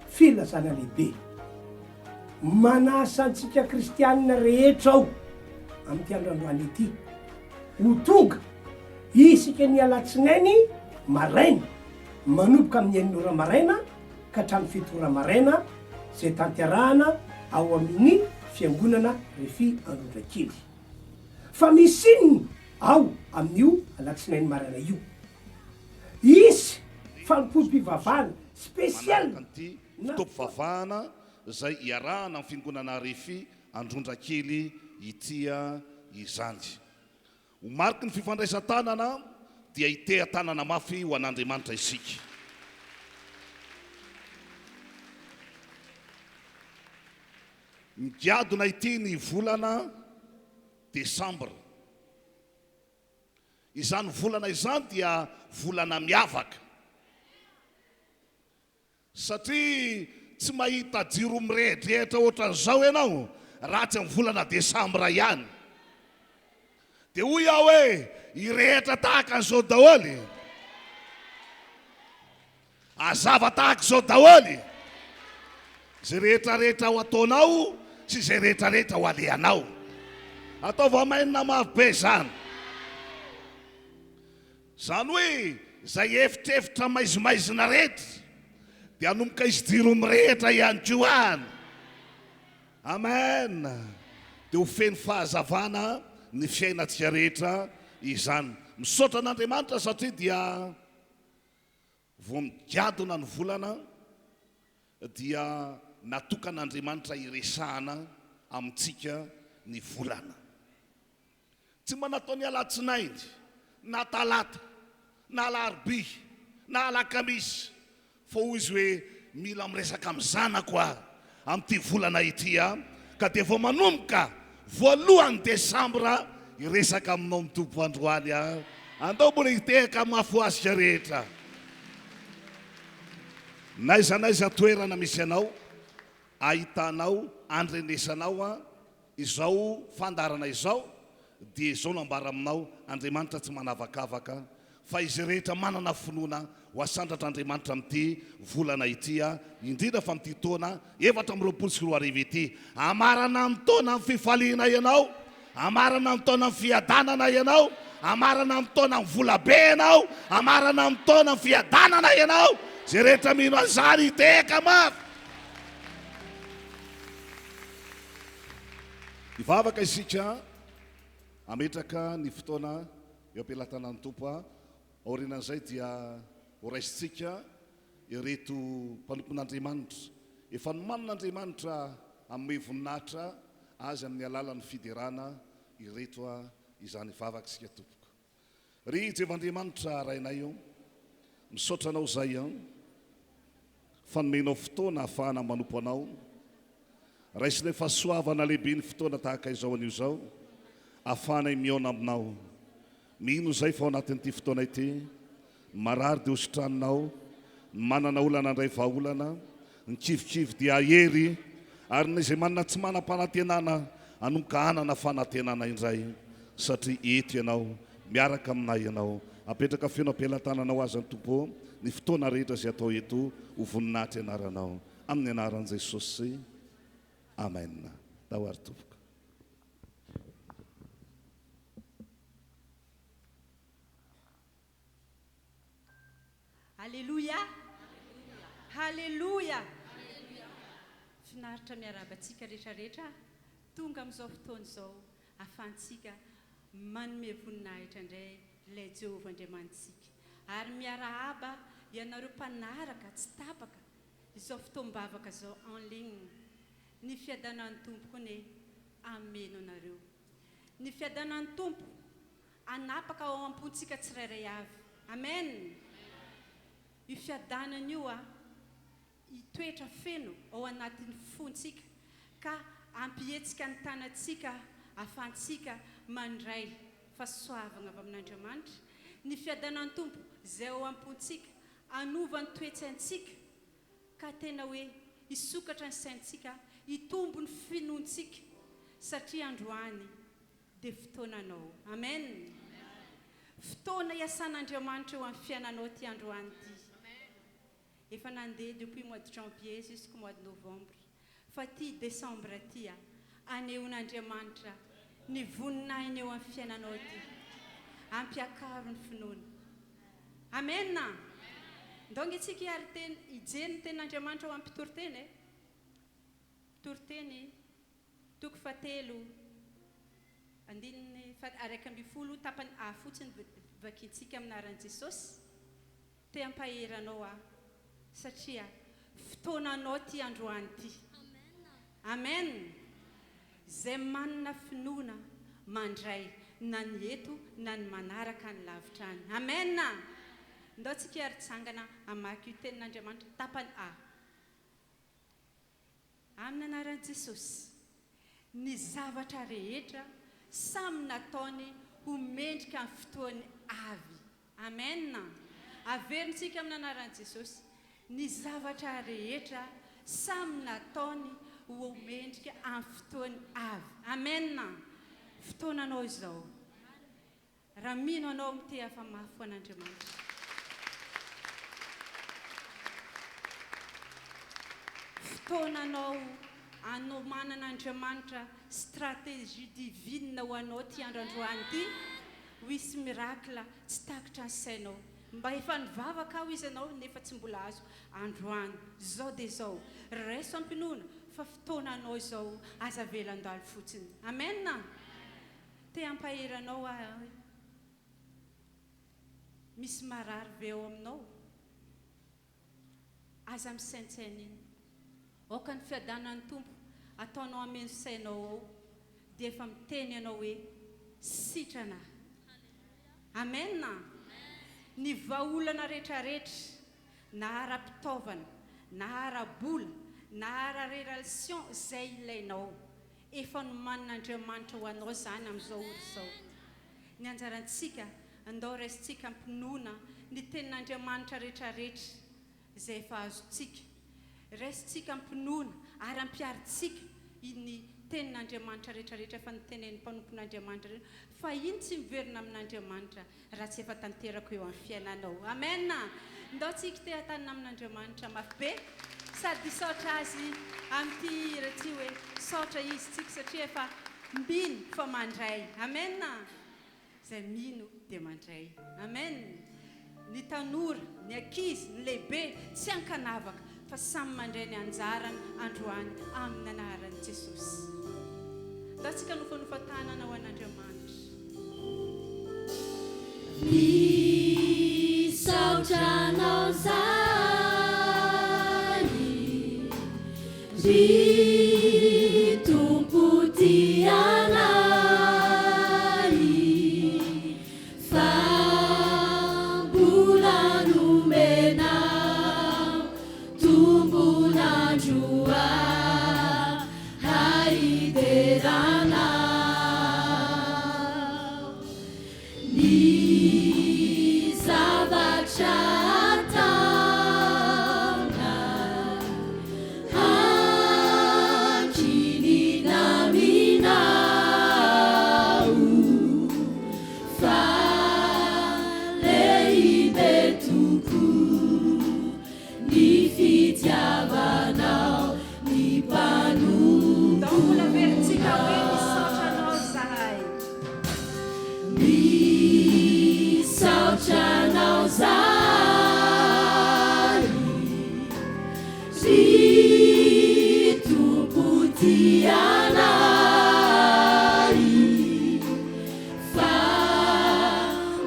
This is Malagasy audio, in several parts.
filazana lehibe manasa antsika kristianina rehetra ao amin'ity androandroany ity ho tonga isika ny alatsinainy maraina manomboka amin'ny enin'ora maraina ka hatramin'ny fito ora maraina zay tanterahana ao amin'ny fiangonana RHEFI Androndrakely. Fa misy inona ao amin'io alatsinainy maraina io? Isy fanompoam-pivavahana spesialy anty fitoam-pivavahana zay iarahana amin'ny fiangonana RHEFI Androndrakely itia izany. Ho mariky ny fifandraisan-tanana dia itehan-tanana mafy ho an'Andriamanitra isika. Migadona ity ny volana decembre. Izany volana izany dia volana miavaka. Satria tsy mahita jiro mirehidrehitra ohatran'izao ianao raha tsy amin'ny volana desambra ihany. Dia hoy aho hoe irehitra tahaka an'izao daholy, azava tahaka izao daholy, zay rehetrarehetra ho ataonao sy zay rehetrarehetra ho alehanao. Ataova mainina maro be zany. Zany hoe zay efitrefitra maizimaizina rehetra dia anomboka izy jiro mirehitra ihany koa any. Amen. Dia ho feno fahazavana ny fiainantsika rehetra izany. Misaotra an'Andriamanitra satria dia vao migadona ny volana dia natokan'Andriamanitra iresahana amintsika ny volana. Tsy manatao ny alatsinainy na talata na alarobia na alakamisy fa hoy izy hoe mila miresaka amin'ny zanako aho amin'ity volana ity ka dia vao manomboka voalohan'ny desambra iresaka aminao amin'ny tompo androany aho. Andao mbola hitehaka mafy ho azika rehetra. Naiza naiza toerana misy anao ahitanao andrenesanao izao fandarana izao dia izao nambara aminao. Andriamanitra tsy manavakavaka fa izy rehetra manana finoana ho asandratr'Andriamanitra amin'ity volana ity indrindra fa amin'ity taona 2024 ity. Amarana amin'ny taona amin'ny fifaliana ianao, amarana amin'ny taona amin'ny fiadanana ianao, amarana amin'ny taona amin'ny volabe ianao, amarana amin'ny taona amin'ny fiadanana ianao. Zay rehetra mino an'izany hitehaka mafy. Ivavaka isika ametraka ny fotoana eo am-pelatanan'ny Tompo. Aorianan'izay dia ho raisitsika ireto mpanompon'Andriamanitra. Efa nomanin'Andriamanitra amin'ny voninahitra azy amin'ny alalan'ny fiderana ireto izany vavaka sika tompoko. Ry Jevan'Andriamanitra rainay io, misaotra anao zay fanomenao fotoana ahafahana manompo anao. Raisinay fahasoavana lehibe ny fotoana tahaka izao an'io zao, ahafahanay miaona aminao. Mino zay fa ao anatin'ity fotoana ity marary dia hositranonao, manana olana andray vahaolana, ny kivikivy dia ahery, ary izay manana tsy manam-panantenana anomboka hanana fanantenana indray, satria eto ianao, miaraka aminay ianao. Apetraka feno am-pelatananao azy ny Tompo ny fotoana rehetra izay atao eto ho voninahitra ianaranao. Amin'ny anaran'i Jesosy, amen. Dahoary tompoko. Alléluia. Alléluia. Finaritra miarabantsika rehetrarehetra tonga amin'izao fotoana izao ahafahantsika manome voninahitra indray ilay Jehovah Andriamanitsika. Ary miarahaba ianareo mpanaraka tsy tapaka izao fotoam-bavaka izao en ligne. Ny fiadanan'ny Tompo ny ameno anareo. Ny fiadanan'ny Tompo anapaka ao am-pontsika tsirairay avy. Amen. Io fiadanana io itoetra feno ao anatin'ny fontsika ka ampihetsika ny tanatsika ahafahantsika mandray fahasoavana avy amin'Andriamanitra. Ny fiadanan'ny Tompo izay ao am-pontsika anova ny toetsaintsika ka tena hoe hisokatra ny saintsika, hitombo ny finoantsika satria androany dia fotoananao. Amen. Fotoana iasan'Andriamanitra eo amin'ny fiainanao ty androany ty. efa nandeha depuis mois de janvier jusqu'au mois de novembre. Fa ty décembre ty aneon'Andriamanitra ny voninahiny eo amin'ny fiainanao ty. Ampiakaro ny finoana. Amen. Donc itsika hiary teny hijery ny tenin'Andriamanitra ao amin'ny mpitoroteny e. Mpitoroteny toko fatelo andininy araiky amby folo tapany fotsiny vakintsika aminaran'i Jesosy. Te ampaheranao satria fotoananao ty androany ty. Amen. Zay manana finoana mandray na ny eto na ny manaraka ny lavitra any. Amen. Ndao tsika ary tsangana amaky io tenin'Andriamanitra tapany amin'ny anaran'i Jesosy. Ny zavatra rehetra samy nataony ho mendrika amin'ny fotoany avy. Amen. Averintsika amin'ny anaran'i Jesosy. Ny zavatra rehetra samy nataony ho mendrika amin'ny fotoany avy. Amen. Fotoananao izao. Raha mino anao mite hafa-mafy ho an'Andriamanitra. Fotoananao anao manan'Andriamanitra stratégie divine ho anao ty androandroany ty. Ho hisy miracle tsy takitra ny sainao. Mba efa nivavaka aho izy anao nefa tsy mbola azo androany. Zao de zao. Raiso ampinoana fa fotoananao izao aza velan-dalo fotsiny. Amen. Te ampaheranao misy marary be ao aminao. Aza misaintsaina iny. Oka ny fiadanan'ny tompo ataonao ameno sainao ao dia efa miteny ianao hoe sitrana. Amen. Ny vaolana rehetrarehetra na ara-pitaovana na ara-bola na ara-relation zay ilainao efa nomanin'Andriamanitra ho anao zany amin'izao olo izao. Ny anjarantsika andao raisitsika ampinoana ny tenin'Andriamanitra rehetrarehetra zay efa azontsika. Raisitsika ampinoana ary ampiaritsika ny tenin'Andriamanitra rehetrarehetra fa nitenen'ny mpanompon'Andriamanitra fa iny tsy miverina amin'Andriamanitra raha tsy efa tanterako eo amin'ny fiainanao. Amen. Ndao tsika te hatanina amin'Andriamanitra mafy be sady saotra azy amin'ity raha ty hoe saotra izy tsika satria efa mino fa mandray. Amen. Zay mino dia mandray. Amen. Ny tanora, ny ankizy, ny lehibe tsy ankanavaka fa samy mandray ny anjarany androany amin'ny anaran'i Jesosy. Ndao tsika nofa-nofa-tanana ho an'Andriamanitra. Misaotranao zany ry tompo ty anay fa mbola nomenao tombon'androa haideranao ny zavatra ataona ankinina minao fa lehibe tokoa ny fitiavanao ny mpanompo. Mbola veritsika hoe misaotranao zahay. Misaotranao zany ry tompo ty anay fa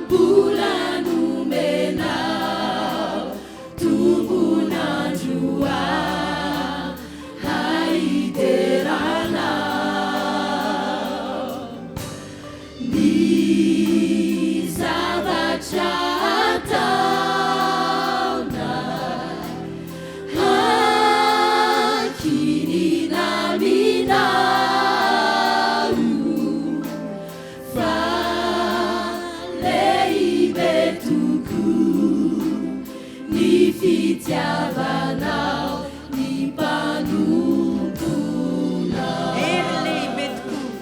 mbola nomenao tombon'androa haideranao ny zavatra ataona ankinina minao fa lehibe tokoa ny fitiavanao ny mpanomponao. Ery lehibe tokoa.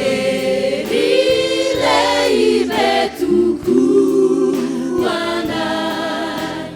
Ery lehibe tokoa anay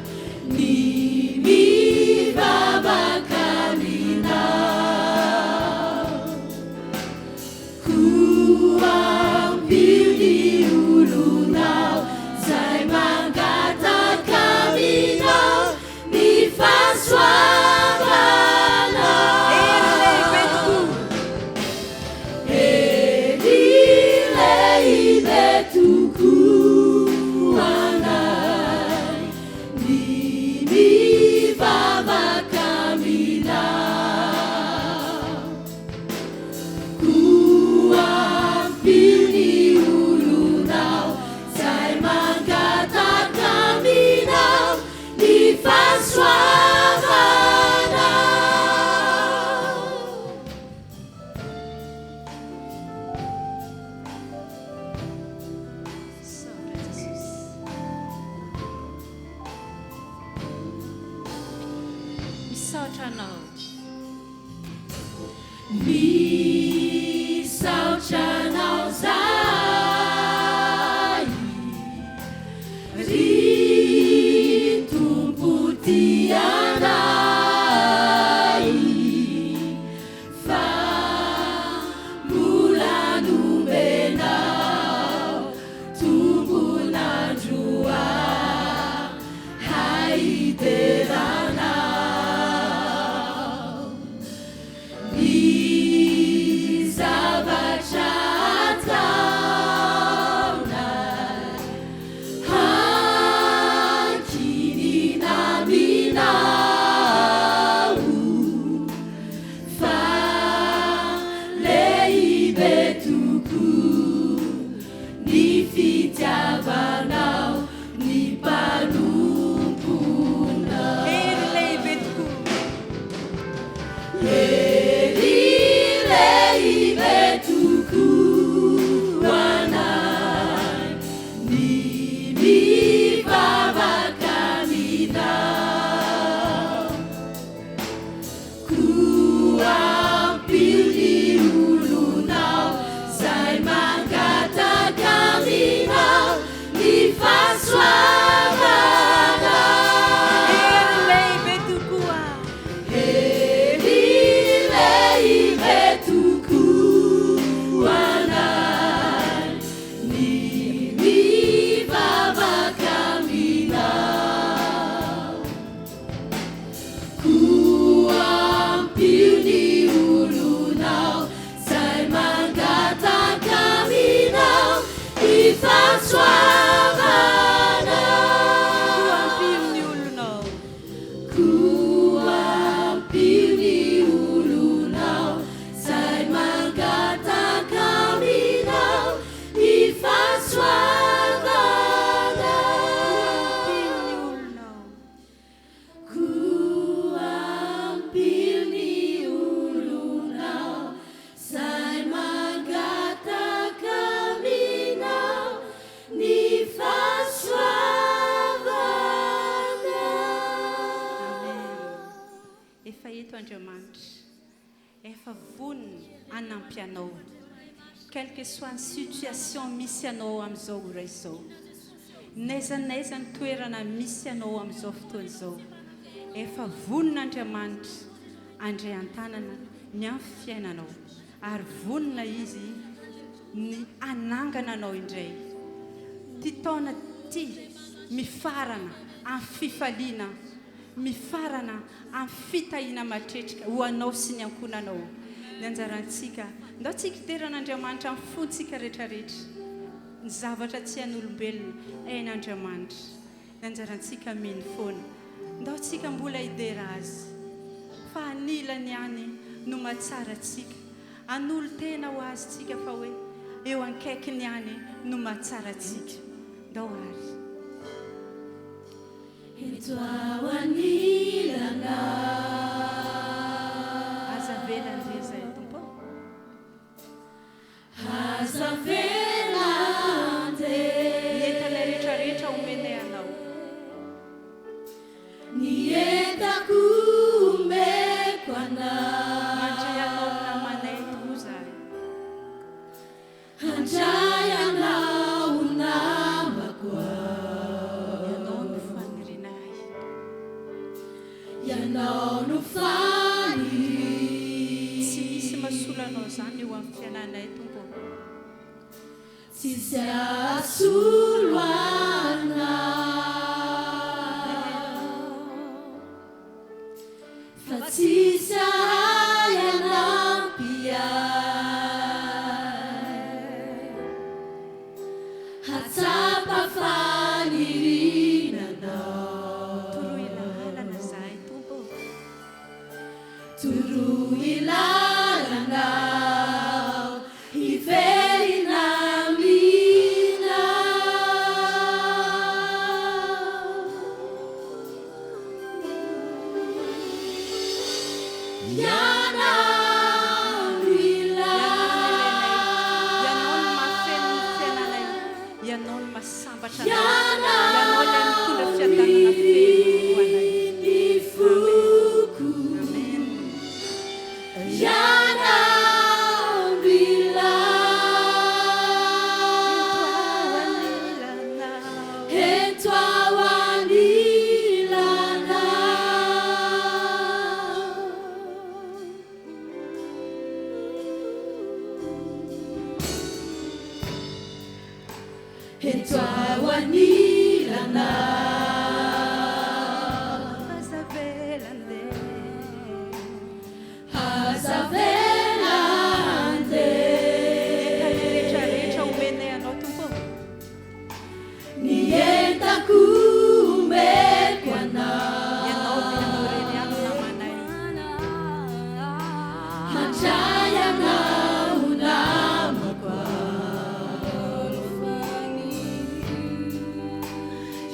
misaotranao misaotranao zay ry tompo tianay fa mbola nomenao tombon'androa haiteranao ny zavatra ataonay hankiniнаminao fa lehibe tokoa ny fitiavanao ny mpanomponao ery lehibe tokoa ery lehibe tokoa anay ny mivavaka aminao koa ampio ny olonao zay mangataka aminao ny fahasoavana ery lehibe tokoa ery lehibe tokoa anay ny mivavaka aminao koa ampio ny olonao zay mangataka aminao ny fahasoavana ampio ny olonao koa ampio ny olonao zay mangataka aminao ny fahasoavana ampio ny olonao koa ampio ny olonao zay mangataka aminao ny fahasoavana efa eto Andriamanitra efa voniny anampy anao quelle que soit ny situation misy anao amin'izao ora izao naizanaiza ny toerana misy anao amin'izao fotoana izao efa vonin'Andriamanitra andray an-tanana ny amin'ny fiainanao ary vonina izy ny anangana anao indray ty taona ty mifarana amin'ny fifaliana mifarana amin'ny fitahiana matretrika ho anao sy ny ankonanao ny anjarantsika ndao tsika iteran'Andriamanitra amin'ny fontsika rehetrarehetra ny zavatra tsy an'olombelona ain'Andriamanitra ny anjarantsika miny foana ndao tsika mbola idera azy fa anilany any no mahatsara tsika an'olo tena ho azy tsika fa hoe eo ankaikiny any no mahatsara tsika ndao ary eto ao anilana aza vela ndre zay tompo aza velande entana rehetrarehetra omenay anao ny entako omeko mandray anao anao namanay tokoa zahay handray anao namako ianao no fanirinay ianao no faniry tsy misy masolo anao zany eo amin'ny fiananay tompo tsisy asolo anao fa tsisy ahay anampy ahy hatsapa fanirinanao toroy lalana zahay tompo toroy lalanao hiverina ianao ny mitondra fiadanana feno ho anay. Amen. etoawanilana hazavelande rehetrarehetra omena ianao tompo nientako omeko ianao reny ano namanay handray anao namako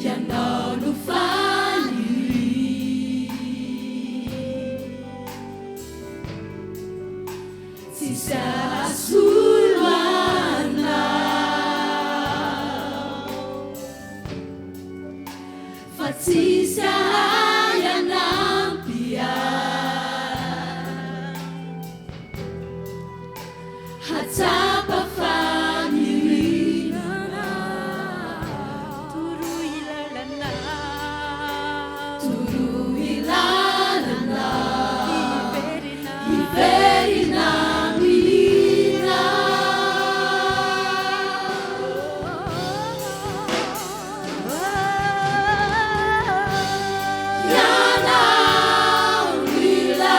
ianao no faniry tsisy asolo anao fa tsisy ahay anampia hatsapa fanirinana toro ilalana iverina milina yanao mila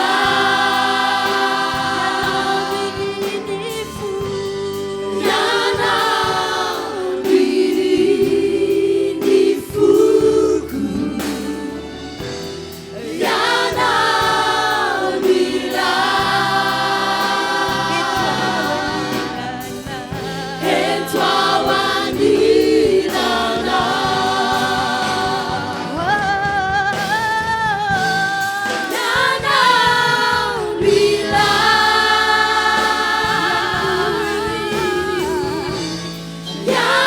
yanao mirini fuku yanao mila etoawanilana yanao mila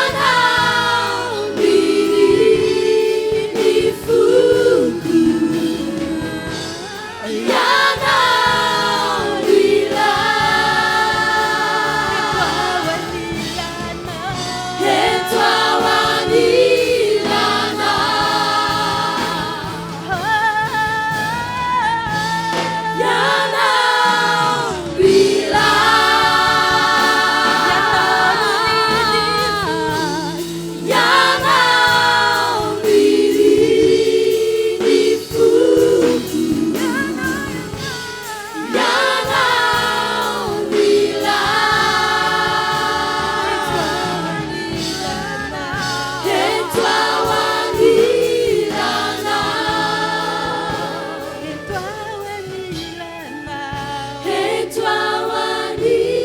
yanao mirini fuku yanao mila etoawanilana yanao mila yanao mirini fuku yanao mila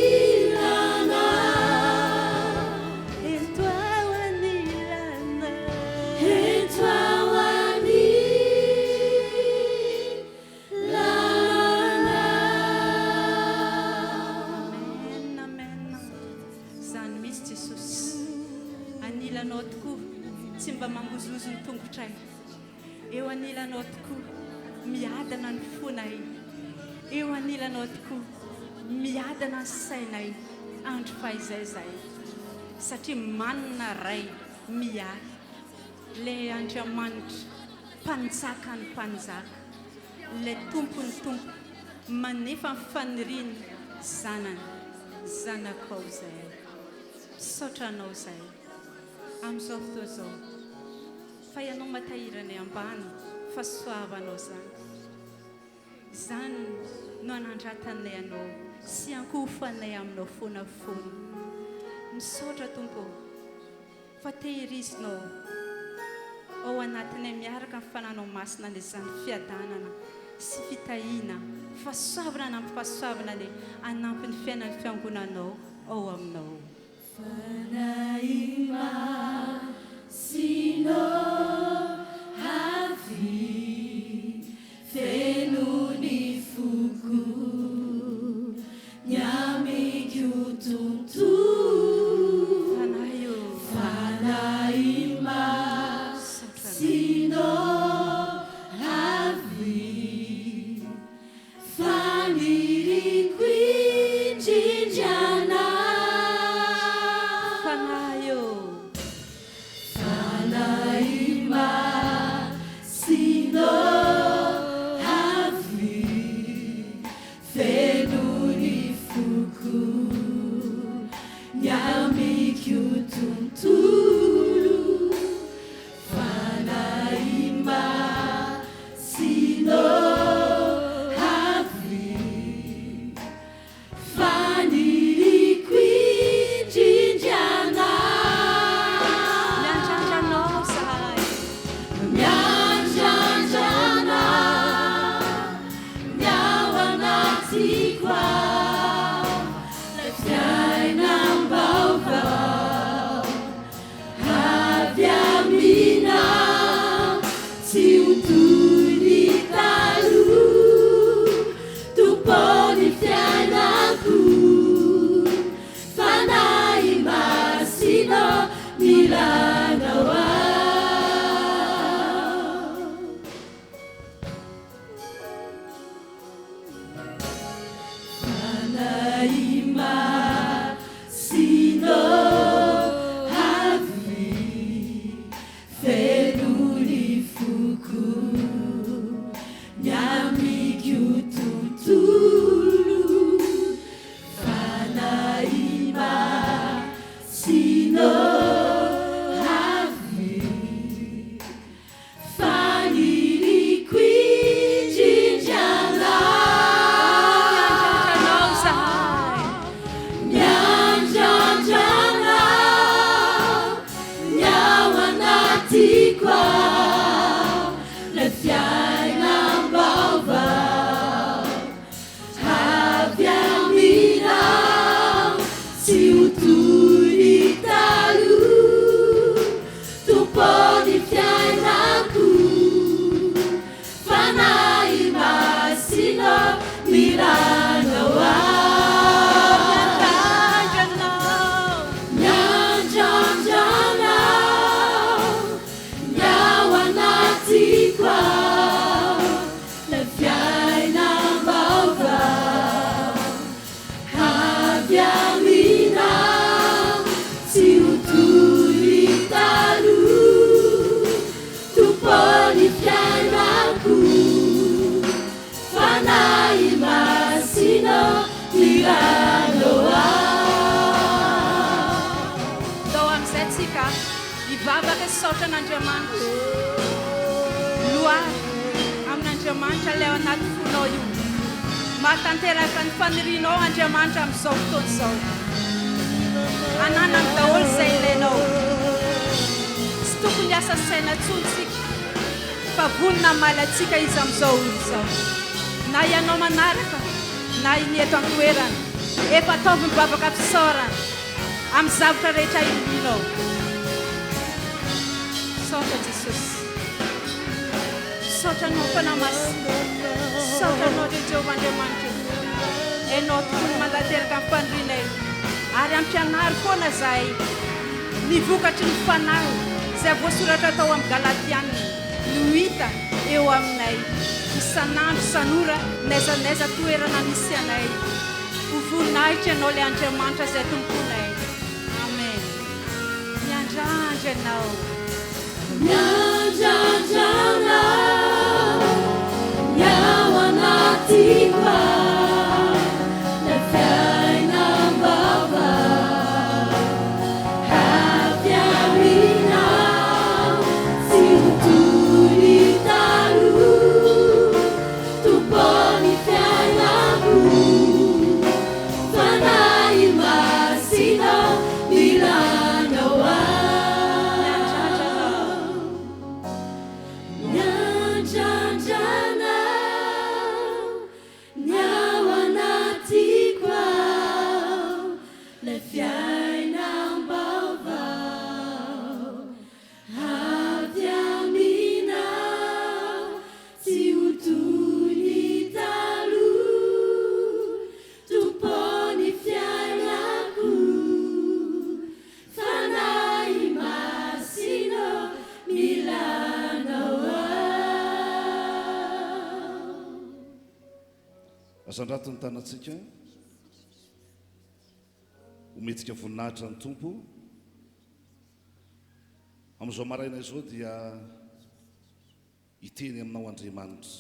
etoawanilana zany misy Jesosy anilanao tokoa tsy mba mangozozo ny tongotray eo anilanao tokoa miadana ny fonay eo anilanao tokoa miadana ny sainay andro fahaizay satria manana ray miady le Andriamanitra mpanjaka ny mpanjaka le tompony tompo manefa ny faniriany zanany zanakao zay saotranao zay amin'izao fotoa zao fa ianao matahirana ambany fa soavanao zany no anandratanay anao sy ankofanay aminao foana foana misaotra tompo fa tehirizinao ao anatinay miaraka ny fananao masina ny zany fiadanana sy fitahina fahasoavana nampy fahasoavana le anampy ny fiainan'ny fiangonanao ao aminao fanaima sino havi fenuni fuku nyamikyutuntu fanaima sino havi fanirikwinjinjana milanao ao fanaima sino havy fenony foko nyamiko tontolo fanaima sino havy faniriko indrindrana miandrandrana miao anatiko ao le fiainam-baovao avy aminao tsy ho toy ny taloha tompony fiainako fanahy masina miranao miandrandrana miao anatiko ao le fiainam-baovao avy aminao tsy ho toy ny taloha tompony fiainako fanahy masina miranao ao Dao amin'izay tsika hivavaka saotra an'Andriamanitra loary amin'Andriamanitra ilay ao anaty fonao io mahatanteraka ny fanirianao Andriamanitra amin'izao fotoana izao anana amin'ny daholo izay ilainao tsy tokony asa saina tsontsika fa vonina malatsika izy amin'izao olo izao na ianao manaraka na iny eto an-toerana efa ataovy mivavaka fisaorana amin'ny zavatra rehetra ilianao saotra Jesosy saotranao fanahy masina saotranao re Jehovah Andriamanitra ianao tokony mandateraka amin'ny fanirianay ary ampianary foana zahay nivokatry ny fanahy izay voasoratra tao amin'ny Galatianina no hita eo aminay isanandro sanora naizanaiza toerana misy anay ho voninahitra ianao le Andriamanitra izay tomponay amen miandrandra ianao miandrandrana miao anatiko ao le fiainam-baovao avy aminao tsy ho toy ny taloha tompony fiainako fanahy masina miranao ao miandrandrana miao anatiko ao le fiainam-baovao avy aminao tsy ho toy ny taloha tompony fiainako fanahy masina milanao ao azandratony tanatsika hometsika voninahitra ny tompo amin'izao maraina izao dia hiteny aminao Andriamanitra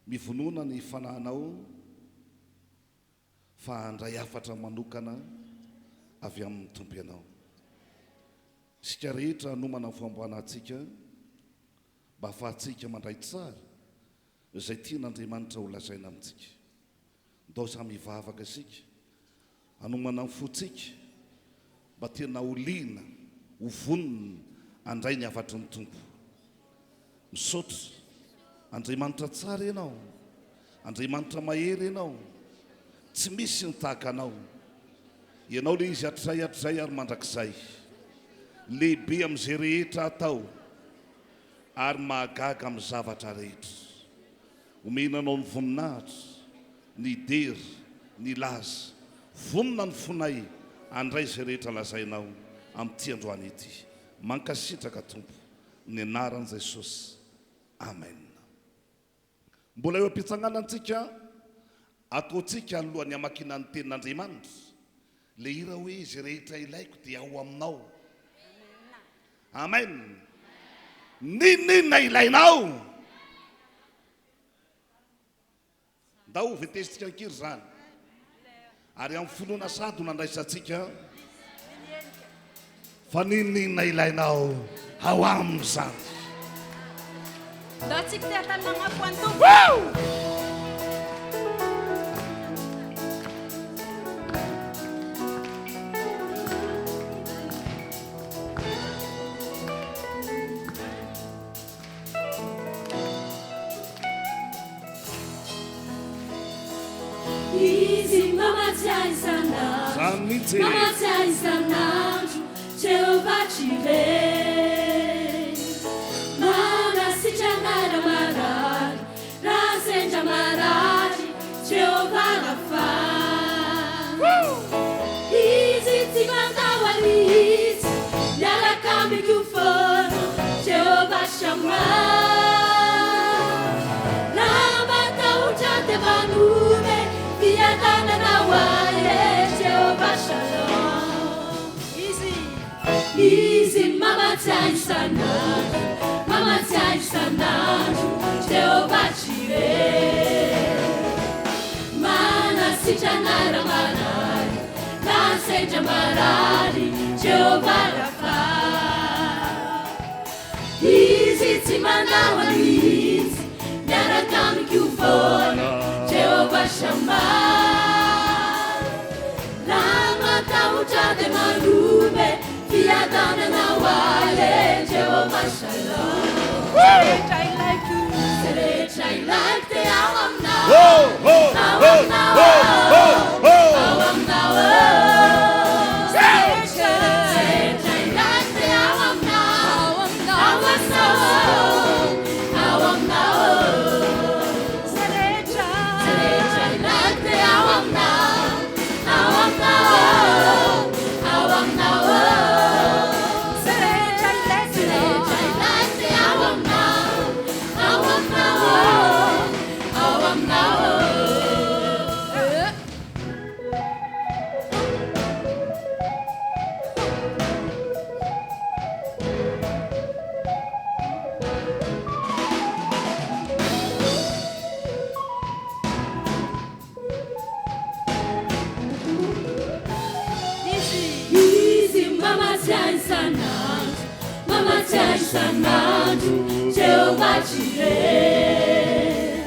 mivonona ny fanahinao fa handray hafatra manokana avy amin'ny tompo ianao sika rehetra nomana ny famboanatsika mba ahafahantsika mandray tsara izay tian'Andriamanitra ho lazaina amintsika ndao samy hivavaka isika hanomana ny fotsika mba tena oliana ho vonina handray ny hafatry ny tompo misaotra Andriamanitra tsara ianao Andriamanitra mahery ianao tsy misy ny tahaka anao ianao le izy atray ary mandrakizay lehibe amin'izay rehetra atao ary mahagaga amin'ny zavatra rehetra omenanao ny voninahitra ny dery ny laza vonina ny fonay andray zay rehetra lazainao amin'ity androany ity. Mankasitraka tompo ny anaran' Jesosy. Amen. Mbola eo am-pitsanganantsika ataontsika alohan'ny amakina ny tenin'Andriamanitra le hira hoe izy rehetra ilaiko dia ao aminao. Amen. Ninona ilainao? Ndao vetesitsika ankiry zany. Ary amin'ny finoana sady ho nandraisantsika fa ninona ilainao ao amin'izany. Ndao tsika te atany magnafo antombo. Izy mamatsiahy isan'andro, mamatsiahy isan'andro, Jehovah Jireh. Manasitrana marary, raha sendra marary, Jehovah Rafa. Izy tsy mandahoany izy, miaraka amiko foana, Jehovah Shammah. Raha matahotra dia manome, fiadanana hoaie, Jehovah Shalom. Izy mamatsiahy isan'andro, mamatsiahy isan'andro, Jehovah Jireh. Manasitrana marary, raha sendra marary, Jehovah Rafa. Izy tsy mandahoany izy, miaraka amiko foana, Jehovah Shammah. Raha matahotra dia manome, fiadanana hoaie, Jehovah Shalom. Rehetra ilaiko dia ao aminao, ao aminao, ao aminao. Rehetra ilaiko dia ao aminao, ao aminao, ao aminao. Rehetra ilaiko dia ao aminao, ao aminao, ao aminao. Rehetra ilaiko dia ao aminao, ao aminao, ao aminao. Izy mamatsiahy isan'andro, mamatsiahy isan'andro, Jehovah Jireh.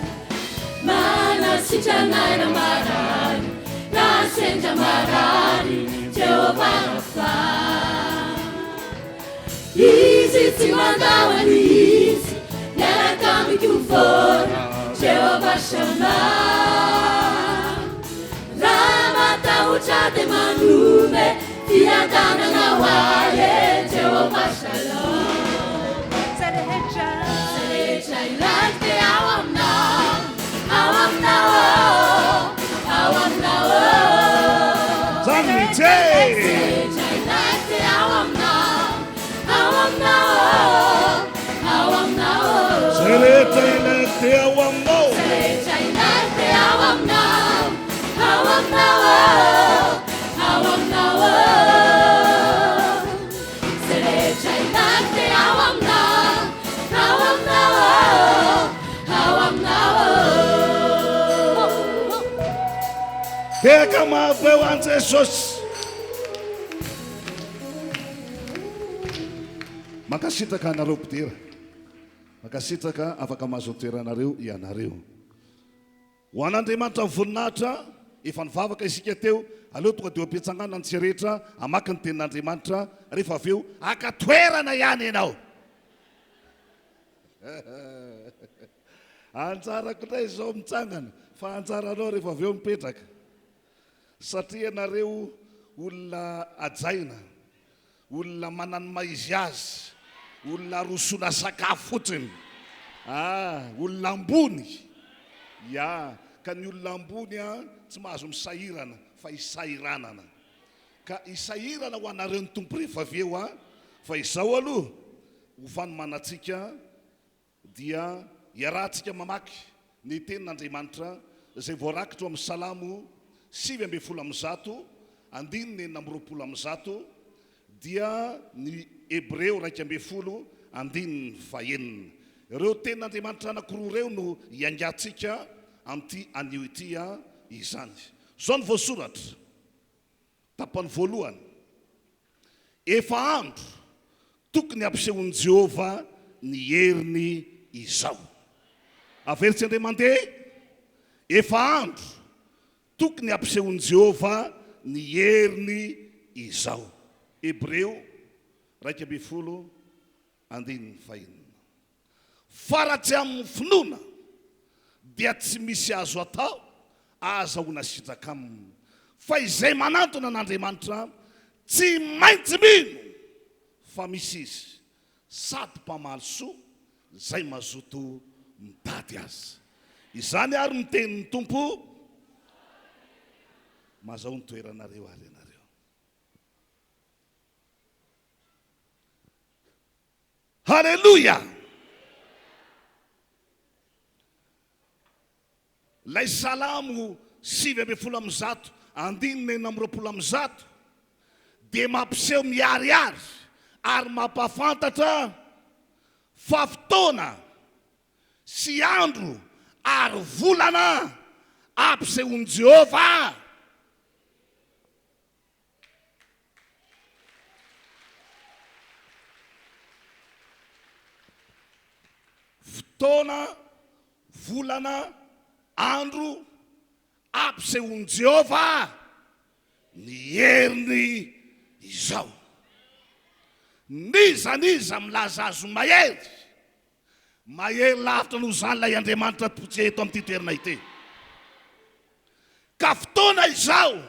Manasitrana marary, raha sendra marary, Jehovah Rafa. Izy tsy mandahoany izy, miaraka amiko foana, Jehovah Shammah. Raha matahotra dia manome, fiadanana hoaie, Jehovah Shalom. Rehetra ilaiko dia ao aminao, ao aminao, ao aminao. Rehetra ilaiko dia ao aminao, ao aminao, ao aminao. Rehetra ilaiko dia ao aminao, Rehetra ilaiko dia ao aminao, ao aminao, ao aminao. Rehetra ilaiko dia ao aminao, ao aminao, ao aminao. Teka maveo an' Jesosy. Mankasitraka anareo mpidera, mankasitraka afaka mahazo ny toeranareo ianareo. Ho an'Andriamanitra ny voninahitra efa nivavaka isika teo. Aleo tonga dia am-piantsangana ny tserehetra amaky ny tenin'Andriamanitra, rehefa avy eo aka toerana ihany ianao. Anjarako indray izao mitsangana, fa anjaranao rehefa avy eo mipetraka. Satria nareo olona ajaina, olona manano maizy azy, olona rosoana sakafo fotsiny, olona ambony. Ya, ka ny olona ambony tsy mahazo misahirana fa isahiranana. ka isahirana ho anareo ny tompo rehefa avy eo a fa izao aloha ho fanomanatsika dia iarahantsika mamaky ny tenin'Andriamanitra izay voarakitra amin'ny Salamo 7:100 andininy 4:100 dia ny Hebreo 2:10 andininy 1. Ireo tenin'Andriamanitra anankiroa reo no iangatsika amin'ity anio ity izany. Zao ny voasoratra tapany voalohany: efa andro tokony ampisehoan'i Jehova ny heriny izao. Averitsy indray mandeha. Efa andro tokony ampisehoan'i Jehova ny heriny izao. Hebreo 2:10 andininy 1. Fa raha tsy amin'ny finoana dia tsy misy azo atao azahoana sitraka aminy. Fa izay manantona an'Andriamanitra tsy maintsy mino fa misy izy, sady mpamaly soa zay mazoto mitady azy. Izany ary miteny ny Tompo, mazao ny toeranareo ary ianareo. Haleluya! Lay Salamo 7:100 andininy 4:100 dia mampiseho miharihary ary mampafantatra fa fotoana sy andro ary volana ampisehoan'i Jehova. Fotoana, volana, andro ampisehoan'i Jehova ny heriny izao. Niza milaza azo mahery lavitra noho izany lay Andriamanitra eto amin'ity toerana ity. Ka fotoana izao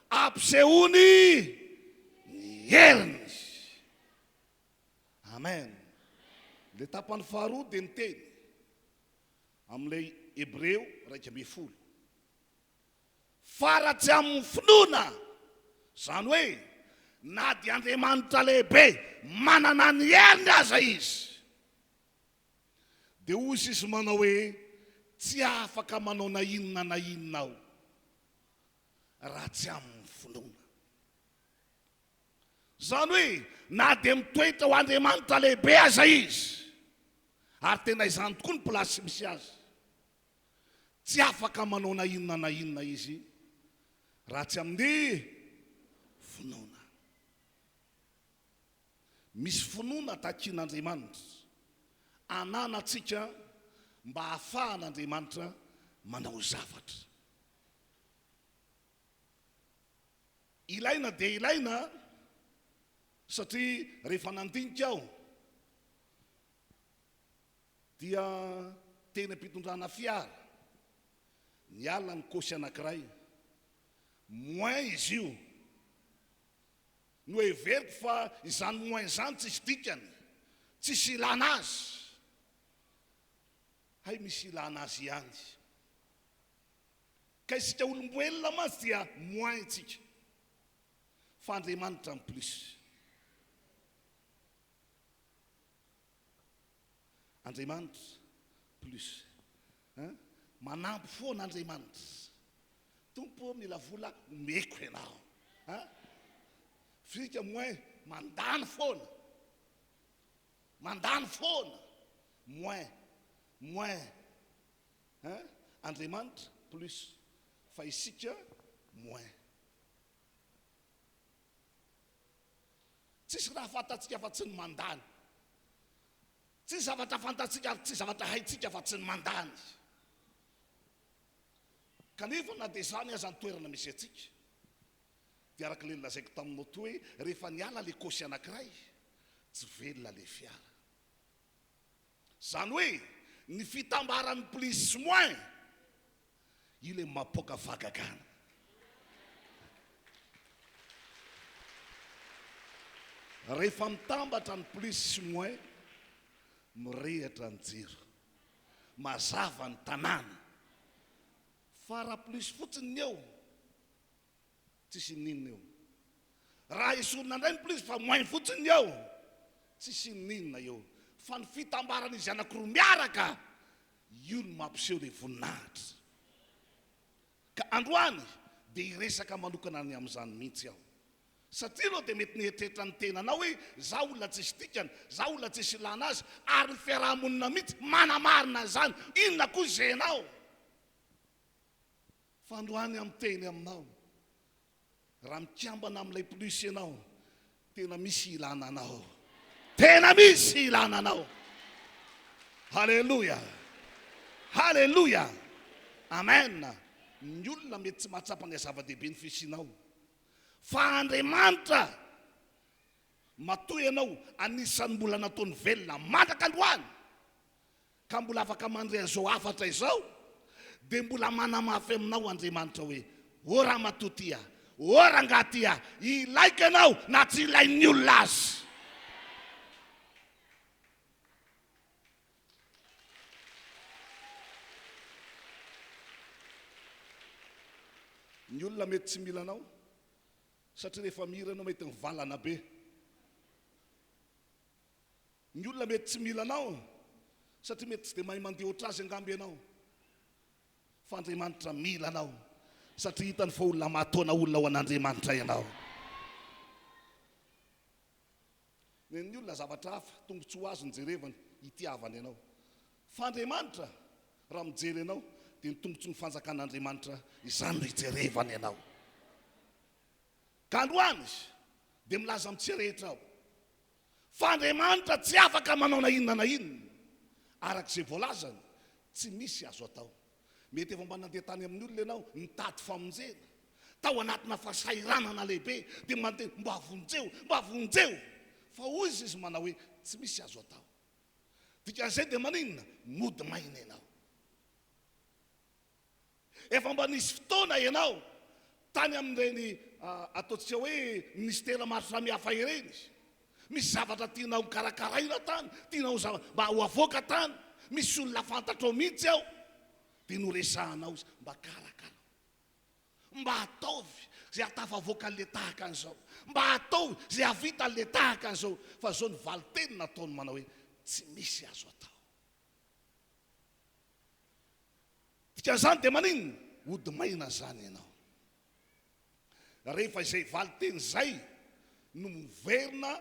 ampisehoany ny heriny. Amen. Le tapany faharoa dia ny teny amin'ilay Hebreo 2:10. Fa raha tsy amin'ny finoana, zany hoe na dia Andriamanitra lehibe manana ny heriny aza izy, dia hozy izy manao hoe tsy afaka manao na inona aho raha tsy amin'ny finoana. Zany hoe na dia mitoetra ho Andriamanitra lehibe aza izy, ary tena izany tokoa ny plasy misy azy, tsy afaka manao na inona izy raha tsy amin'ny finoana. Misy finoana takian'Andriamanitra ananatsika mba hahafahan'Andriamanitra manao zavatra. Ilaina dia ilaina satria rehefa nandinika aho dia teny ampitondrana fiara, ny alina ny kosy anankiray, moins izy io, no everiko fa izany moins izany tsisy dikany, tsisy ilana azy. Hay misy ilana azy ihany. Ka isika olombelona mazy dia moins itsika, fa Andriamanitra ny plus. Andriamanitra plus. Manampy foana Andriamanitra. Tompo mila vola meko ianao. Fika moins mandany foana. Moins. Andriamanitra plus. Fa isika moins. Tsisy raha fantatsika fa tsy ny mandany. Tsy zavatra fantatsika ary tsy zavatra haitsika fa tsy ny mandany. Kanefa na dia izany aza ny toerana misy atsika, dia araka le lazaiko taminao to hoe rehefa niala le kosy anankiray, tsy velona le fiara. Zany hoe ny fitambaran'ny plus sy moins, io le mapoaka vagagana. Rehefa mitambatra ny plus sy moins, mirehatra ny jiro, mazava ny tanàna. Fa raha plus fotsiny ny eo, tsisy ninona eo. raha esorina indray ny plisy fa moainy fotsiny eo tsisy ninona eo fa ny fitambaran'izy anankiroa miaraka io no mampiseho le voninahitra ka androany dia iresaka manokana ny amin'izany mihitsy aho satria aloha dia mety nieritreritra ny tenanao hoe za olona tsisy dikany za olona tsisy ilana azy ary ny fiarahamonina mihitsy manamarina zany inona koa zenao fa androany amin'ny teny aminao raha mikambana amin'ilay plusy ianao tena misy ilana anao tena misy ilana anao halleluja halleluja amen ny olona mety tsy mahatsapany zava-dehibe ny fisinao fa Andriamanitra matoy ianao anisan'ny mbola nataony velona mandraka androany ka mbola afaka mandray an'izao afatra izao dia mbola manamafy aminao Andriamanitra hoe ora matotia ora ngatia ilaika ianao na tsy ilain'ny olona azy ny olona mety tsy mila anao satria rehefa mihira anao mety mivalana be ny olona mety tsy mila anao satria mety tsy dia mahay mandeha oatra azy angamby ianao fa Andriamanitra mila anao satria hitany fa olona mahataona olona ho an'Andriamanitra ianao ny olona zavatra hafa tombontsoa ho azy ny jerevany hitiavany ianao fa Andriamanitra raha mijery ianao dia ny tombontsoa ny fanjakan'Andriamanitra izany no hijerevany ianao ka androany dia milaza amin'ny tsy rehetra aho fa Andriamanitra tsy afaka manao na inona arak'izay voalazany tsy misy azo atao mety efa mba nandeha tany amin'ny olona ianao mitady famonjena tao anatina fasairanana lehibe dia manteny mba vonjeo fa hoy izy manao hoe tsy misy azo atao dikan'izay dia maninona mody maina ianao efa mba nisy fotoana ianao tany amin'ireny ataontsika hoe ministera maro samihafa ireny misy zavatra tianao karakaraina tany tianao mba ho avoaka tany misy olona fantatrao mihitsy ao dia noresahanao izy mba karakara mba ataovy zay atafavoaka an'le tahaka an'izao mba atao zay avita an'le tahaka an'izao fa zao ny valiteny nataony manao hoe tsy misy azo atao dikan'izany dia maninona ody maina zany ianao rehefa izay valiteny zay no miverina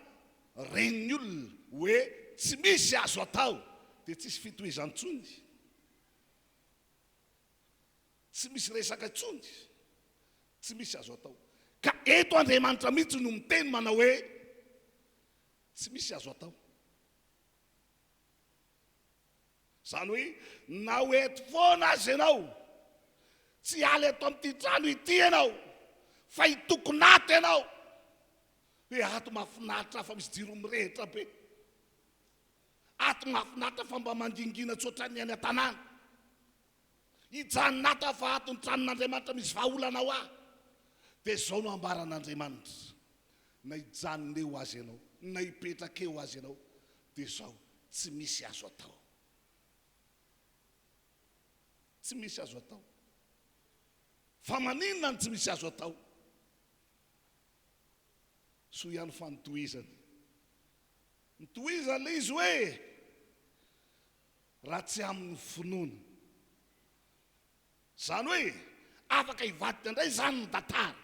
reniny olona hoe tsy misy azo atao dia tsisy fitohizantsony tsy misy resaka tsony tsy misy azo atao ka eto Andriamanitra mihitsy no miteny manao hoe tsy misy azo atao zany hoe na hoeto foana azy ianao tsy ala eto amin'ity trano ity ianao fa hitokonato ianao hoe ato mahafinaritra fa misy jiro mirehitra be ato mahafinaritra fa mba mandingina tsotra ny any an-tanàna hijanonata fa ato ny tranon'Andriamanitra misy vahaolana ho ahy dia zao no ambaran'Andriamanitra na hijanona eo azy ianao na hipetraka eo azy ianao dia zao tsy misy azo atao tsy misy azo atao fa maninona ny tsy misy azo atao so ihany fa nytohizany le izy hoe raha tsy amin'ny finoana zany hoe afaka hivadika indray zany ny tantara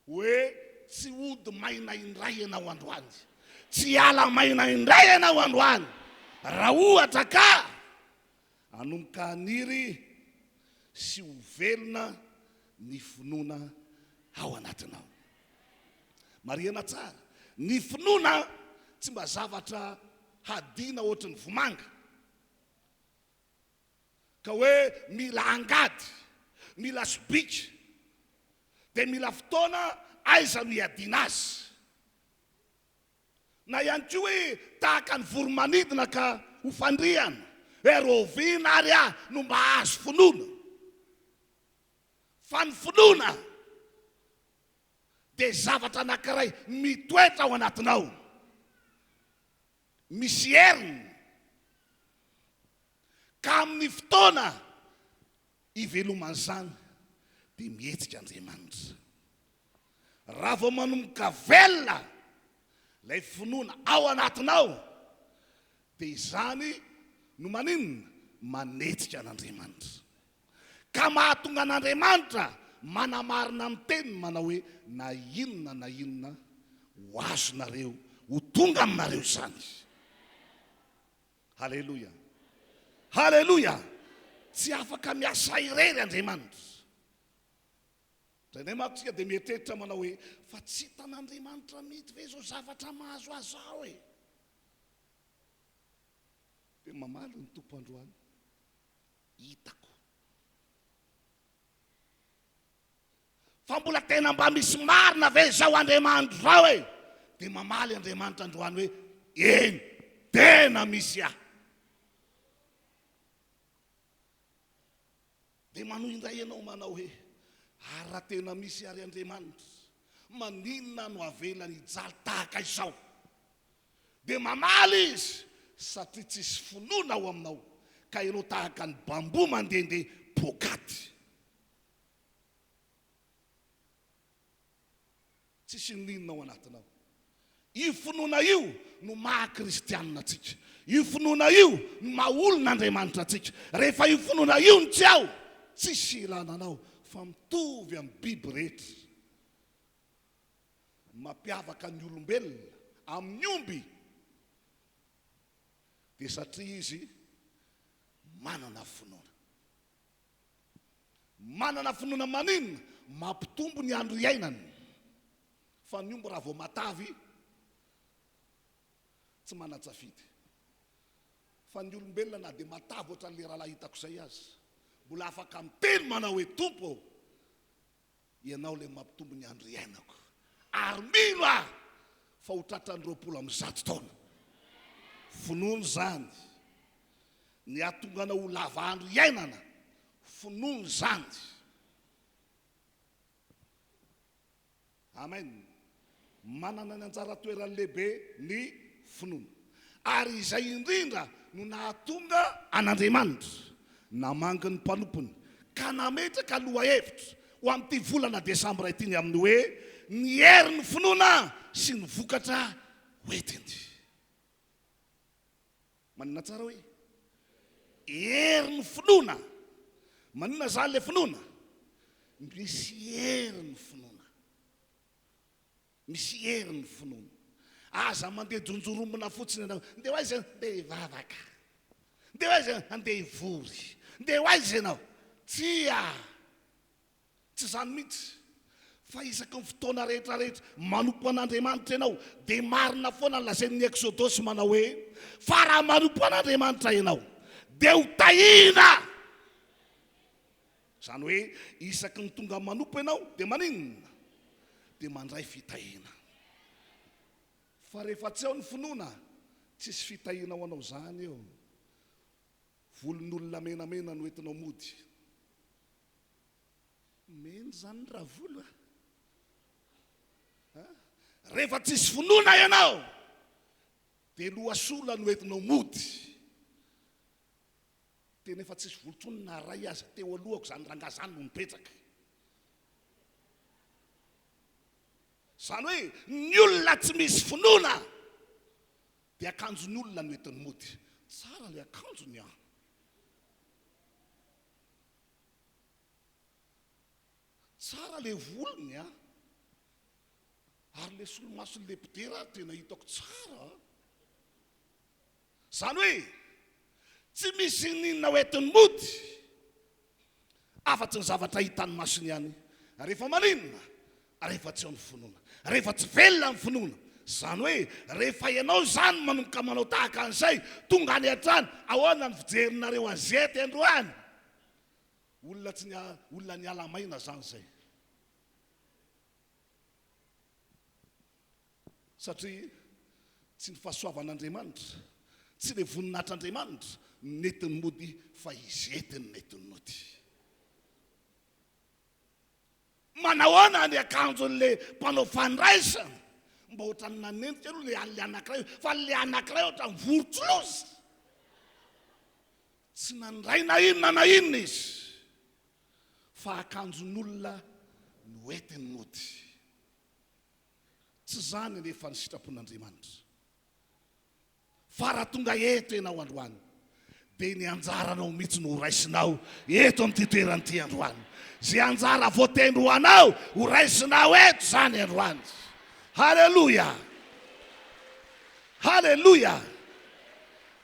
hoe tsy ody maina indray ianao androany tsy ala maina indray ianao androany raha ohatra ka anomboka haniry sy ho velona ny finoana ao anatinao mariana tsara ny finoana tsy mba zavatra hadiana ohatry ny vomanga ka hoe mila angady mila sobika dia mila fotoana aiza no hiadiana azy na ihany koa hoe tahaka ny voromanidina ka ho fandriana hoe roviana ary aho no mba azo finoana fa ny finoana dia zavatra anankiray mitoetra ao anatinao misy heriny ka amin'ny fotoana iveloman'izany dia mihetsika Andriamanitra raha vao manomboka velona lay finoana ao anatinao dia izany no maninona manetsika an'Andriamanitra ka mahatonga an'Andriamanitra manamarina amin'ny teniny manao hoe na inona ho azonareo ho tonga aminareo izany. Halleloja, halleloja. Tsy afaka miasa irery Andriamanitra. Zay mantsika dia mietreritra manao hoe fa tsy hitan'Andriamanitra mihitsy ve zao zavatra mahazo azy ao e. Dia mamaly ny tompo androany, hitako fa mbola tena mba misy marina ve zao Andriamanitra zao e. Dia mamaly Andriamanitra androany hoe eny tena misy aho. Dia manohy indray ianao manao hoe ary raha tena misy ary Andriamanitra maninona no avelany hijaly tahaka izao. Dia mamaly izy satria tsisy finoana ao aminao ka ianao tahaka ny bambo mandehandeha pokaty. Tsisy ninona ao anatinao. Io finoana io no maha-kristianina atsika. Io finoana io no maha-olon'Andriamanitra atsika. Rehefa io finoana io no tsy ao, tsisy ilana anao fa mitovy amin'ny biby rehetra. Mampiavaka ny olombelona amin'ny omby dia satria izy manana finoana. Manana finoana maninona? Mampitombo ny andro iainany. Fa ny omby raha vao matavy tsy manan-tsafidy. Fa ny olombelona na dia matavy ohatran'ilay raha hitako izay azy, mbola afaka miteny manao hoe tompo, ianao ilay mampitombo ny andro iainako. Ary mino aho fa ho tratran'ny 20 taona. Finoana zany ny ahatongana ho lava andro iainana. Finoana zany. Amen. Manana ny anjara toerany lehibe ny finoana. Ary izay indrindra no nahatonga an'Andriamanitra namangy ny mpanompony ka nametraka aloha hevitra ho amin'ity volana desambra ity ny amin'ny hoe ny hery ny finoana sy ny vokatra hoentiny. Manina tsara hoe hery ny finoana. Manina zany le finoana? Misy hery ny finoana. Misy hery ny finoana. Aza mandeha jonjoromona fotsiny ianao, ndeha hoaiza ndeha vavaka, ndeha hoaiza andeha hivory, ndeha hoaiza ianao. Tsy zany mihitsy. Fa isaky ny fotoana rehetrarehetra manompo an'Andriamanitra ianao dia marina foana ny lazain'ny Exodosy manao hoe fa raha manompo an'Andriamanitra ianao dia ho tahina. Zany hoe isaky ny tonga manompo ianao dia maninona? Dia mandray fitahina. Fa rehefa tsy ao ny finoana, tsisy fitahina ho anao zany eo. Volon'olona menamena no entinao mody. Meny zany raha volo rehefa tsisy finoana ianao dia lohasola no entinao mody. Tena efa tsisy volontsony na ray aza teo alohako zany rangazany no mipetraka. Zany hoe ny olona tsy misy finoana dia akanjon'ny olona no entiny mody. Tsara le akanjony aho. Tsara le volony a. Ary le solomason'le lepidera tena hitako tsara. Zany hoe tsy misy ninona hoentiny mody afa-tsy ny zavatra hitany masony ihany. Rehefa maninona? Rehefa tsy ao ny finoana. Rehefa tsy velona ny finoana. Zany hoe rehefa ianao zany manomboka manao tahaka an'izay, tonga any an-trano, ahoana ny fijerinareo azety androany? Olona ny alamaina zany zay. Satria tsy ny fahasoavan'Andriamanitra, tsy le voninahitr'Andriamanitra netiny mody fa izetiny netiny mody. Manahoana ny akanjon'le mpanao fandraisana mba ohatrany nanentika aloha le an'le anankiray, fa le anankiray ohatra ny vorotsiloza. Tsy nandray na inona izy fa akanjon'olona no entiny mody. tsy zany nefa ny sitrapon'Andriamanitra. Fa raha tonga eto ianao androany, dia ny anjaranao mihitsy no horaisinao eto amin'ity toeranyity androany. Zay anjara voatendro anao horaisinao eto zany androany. Halleloia, halleloia.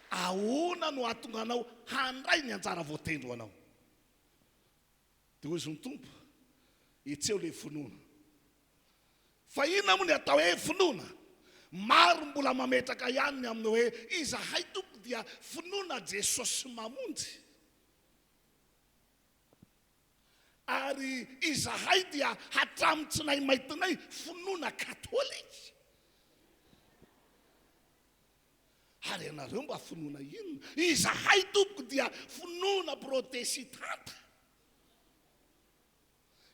Ahoana no ahatonga anao handray ny anjara voatendro anao? Dia hoy ny Tompo, etseo ilay finoana. Fa inona moa ny atao hoe finoana? Maro mbola mametraka ihany amin'ny hoe izahay Tompo dia finoana Jesosy mamonjy, ary izahay dia hatramin'ny tsy nay maitinay finoana katôlika. Ary ianareo mba finoana inona? Izahay Tompo dia finoana protestanta.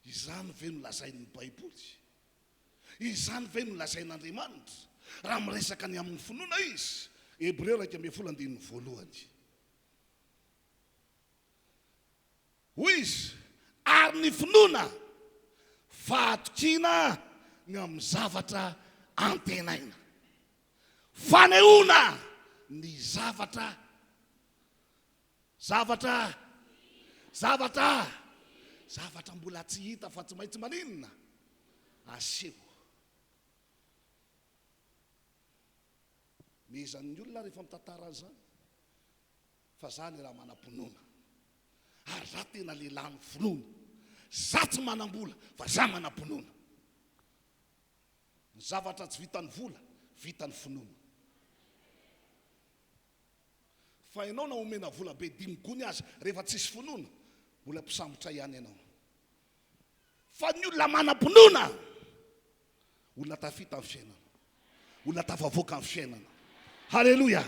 Izany ve no lazain'ny Baiboly? Izany ve no lazain'Andriamanitra? Raha miresaka ny amin'ny finoana izy, Hebreo 11:1. Hoy izy, ary ny finoana fahatokiana ny amin'ny zavatra antenaina, fanehoana ny zavatra mbola tsy hita fa tsy maintsy maninona aseho. Mizan'ny olona rehefa mitantara an'izany fa zany raha manam-pinoana, ary raha tena lehilahy ny finoana, za tsy manam-bola fa za manam-pinoana. Ny zavatra tsy vitan'ny vola, vitan'ny finoana. Fa ianao na omena vola be 5 gony azy, rehefa tsisy finoana, mbola mpisambotra ihany ianao. Fa ny olona manam-pinoana, olona tafita amin'ny fiainana, olona tafavoaka amin'ny fiainana. Halleloia.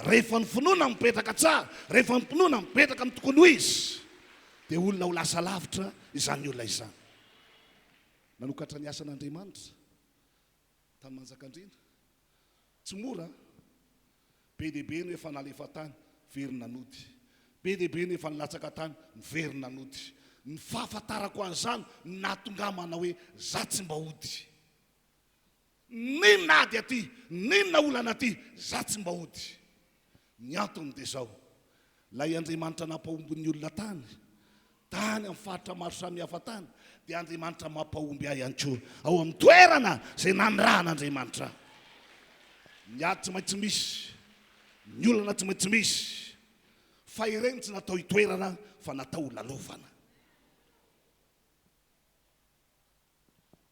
Rehefa ny finoana mipetraka tsara, rehefa ny finoana mipetraka amin'ny tokony ho izy, dia olona ho lasa lavitra izany olona izany. Nanokatra ny asan'Andriamanitra tany Manjakandriana, tsy mora. Be dia be ny efa nalefa tany, verina nody. Be dia be ny efa nilatsaka tany, verina nody. Ny fahafantarako an'izany nahatongamana hoe za tsy mba hody. Ninona ady aty, ninona olana aty, za tsy mba hody. Ny antony dia zao, lay Andriamanitra nampahomby olona tany amin'ny faritra maro samihafa tany, dia Andriamanitra mampahomby ahy ihany koa ao amin'ny toerana izay nanirahan'Andriamanitra. Ny ady tsy maintsy misy, ny olana tsy maintsy misy, fa ireny tsy natao hitoerana fa natao lalovana.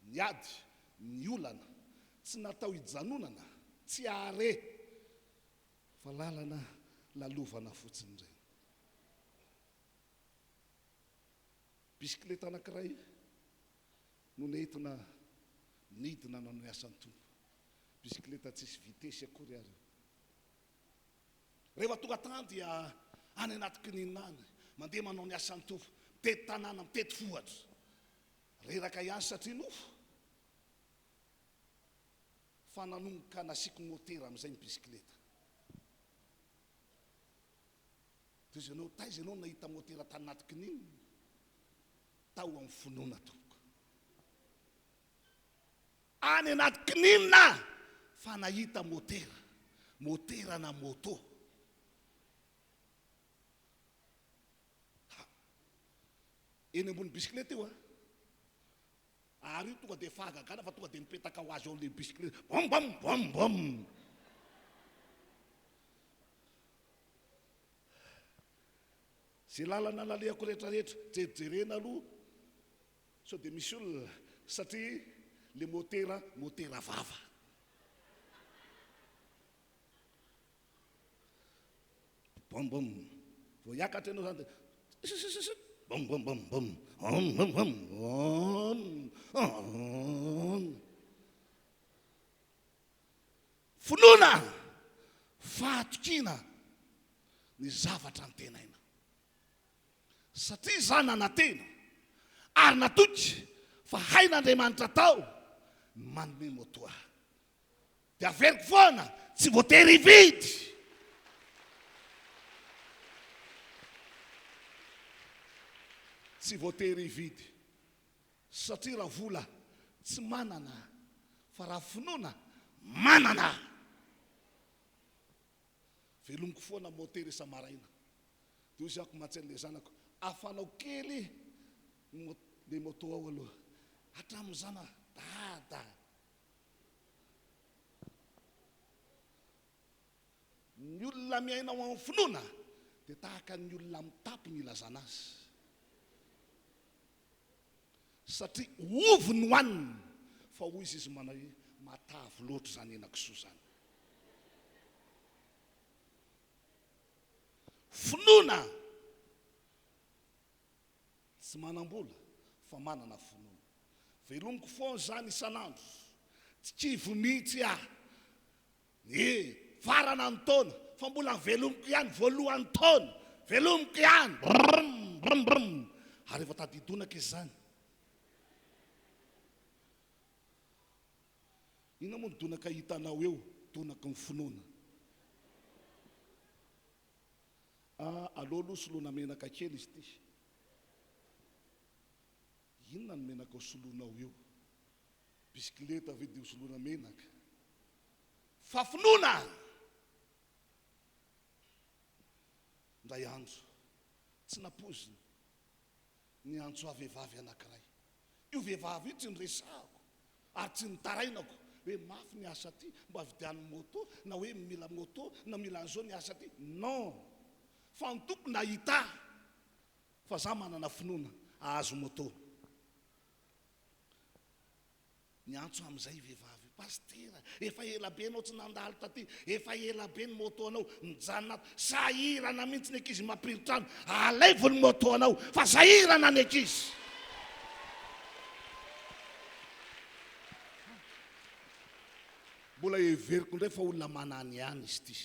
Ny ady, ny olana tsy natao hijanonana, tsy are, fa lalana lalovana fotsiny ireny. Bisikileta anankiray no nentina nidina nanao asan'ny Tompo. Bisikileta tsisy vitesy akory ary. Rehefa tonga tany dia any anaty kininina any, mandeha manao ny asan'ny Tompo, mitety tanàna, mitety fohatra. Reraka ihany satria nofo. Fa nanomboka nasiako motera amin'izay ny bisikileta. Toy ianao, taiza ianao nahita motera tany anaty kininina? Tao amin'ny finoana tompoko. Any anaty kininina fa nahita motera, motera na moto. Eny ambony bisikileta io ary io tonga dia fahagagana fa tonga dia mipetaka ho azy ao le bisikileta. Bom bom bom bom. Zay lalana lalehako rehetrarehetra, jerijerena aloha, sao dia misy olona satria le motera vava. Bom bom. Vao hiakatra ianao zany dia bom bom bom bom. Finoana, fahatokiana ny zavatra antenaina. Satria za nanantena ary natoky fa hain'Andriamanitra tao manome motoa. Dia averiko foana, tsy voatery hividy. Tsy voatery hividy. Satria raha vola tsy manana fa raha finoana manana velomiko foana motera isa maraina dia izy ako matsain'le zanako afanao kely le moto ao aloha hatramin'izana dada ny olona miainao amin'ny finoana dia tahaka ny olona mitapo ny ilazana azy satria ovy ny hoaniny fa hoy izy manao hoe matavy loatra zany henakisoa zany finoana tsy manam-bola fa manana finoana velomiko foana zany isan'andro tsy kivy mihitsy farana ny taona fa mbola velomiko ihany voalohan'ny taona velomiko ihany brm ary efa tadidonaka izy zany ina moa ny donaka hitanao eo donaka ny finoana aloha soloana menaka kely izy ty inona ny menaka soloanao eo bisikileta ve dia soloana menaka fa finoana ndray antso tsy napoziny ny antso avehivavy anankiray io vehivavy io tsy nyresahako ary tsy nitarainako hoe mafy ny asa ty mba vidian'ny moto na hoe mila moto na mila an'izao ny asa ty non fa ny toko nahita fa za manana finoana ahazo moto ny antso amin'izay vehivavy pastera efa ela be anao tsy nandalo taty efa ela be ny moto anao mijanona sahirana mihitsy ny ankizy mampiritrano alaivo ny moto anao fa sahirana ny ankizy mbola everiko ndray fa olona manany ihany izy ty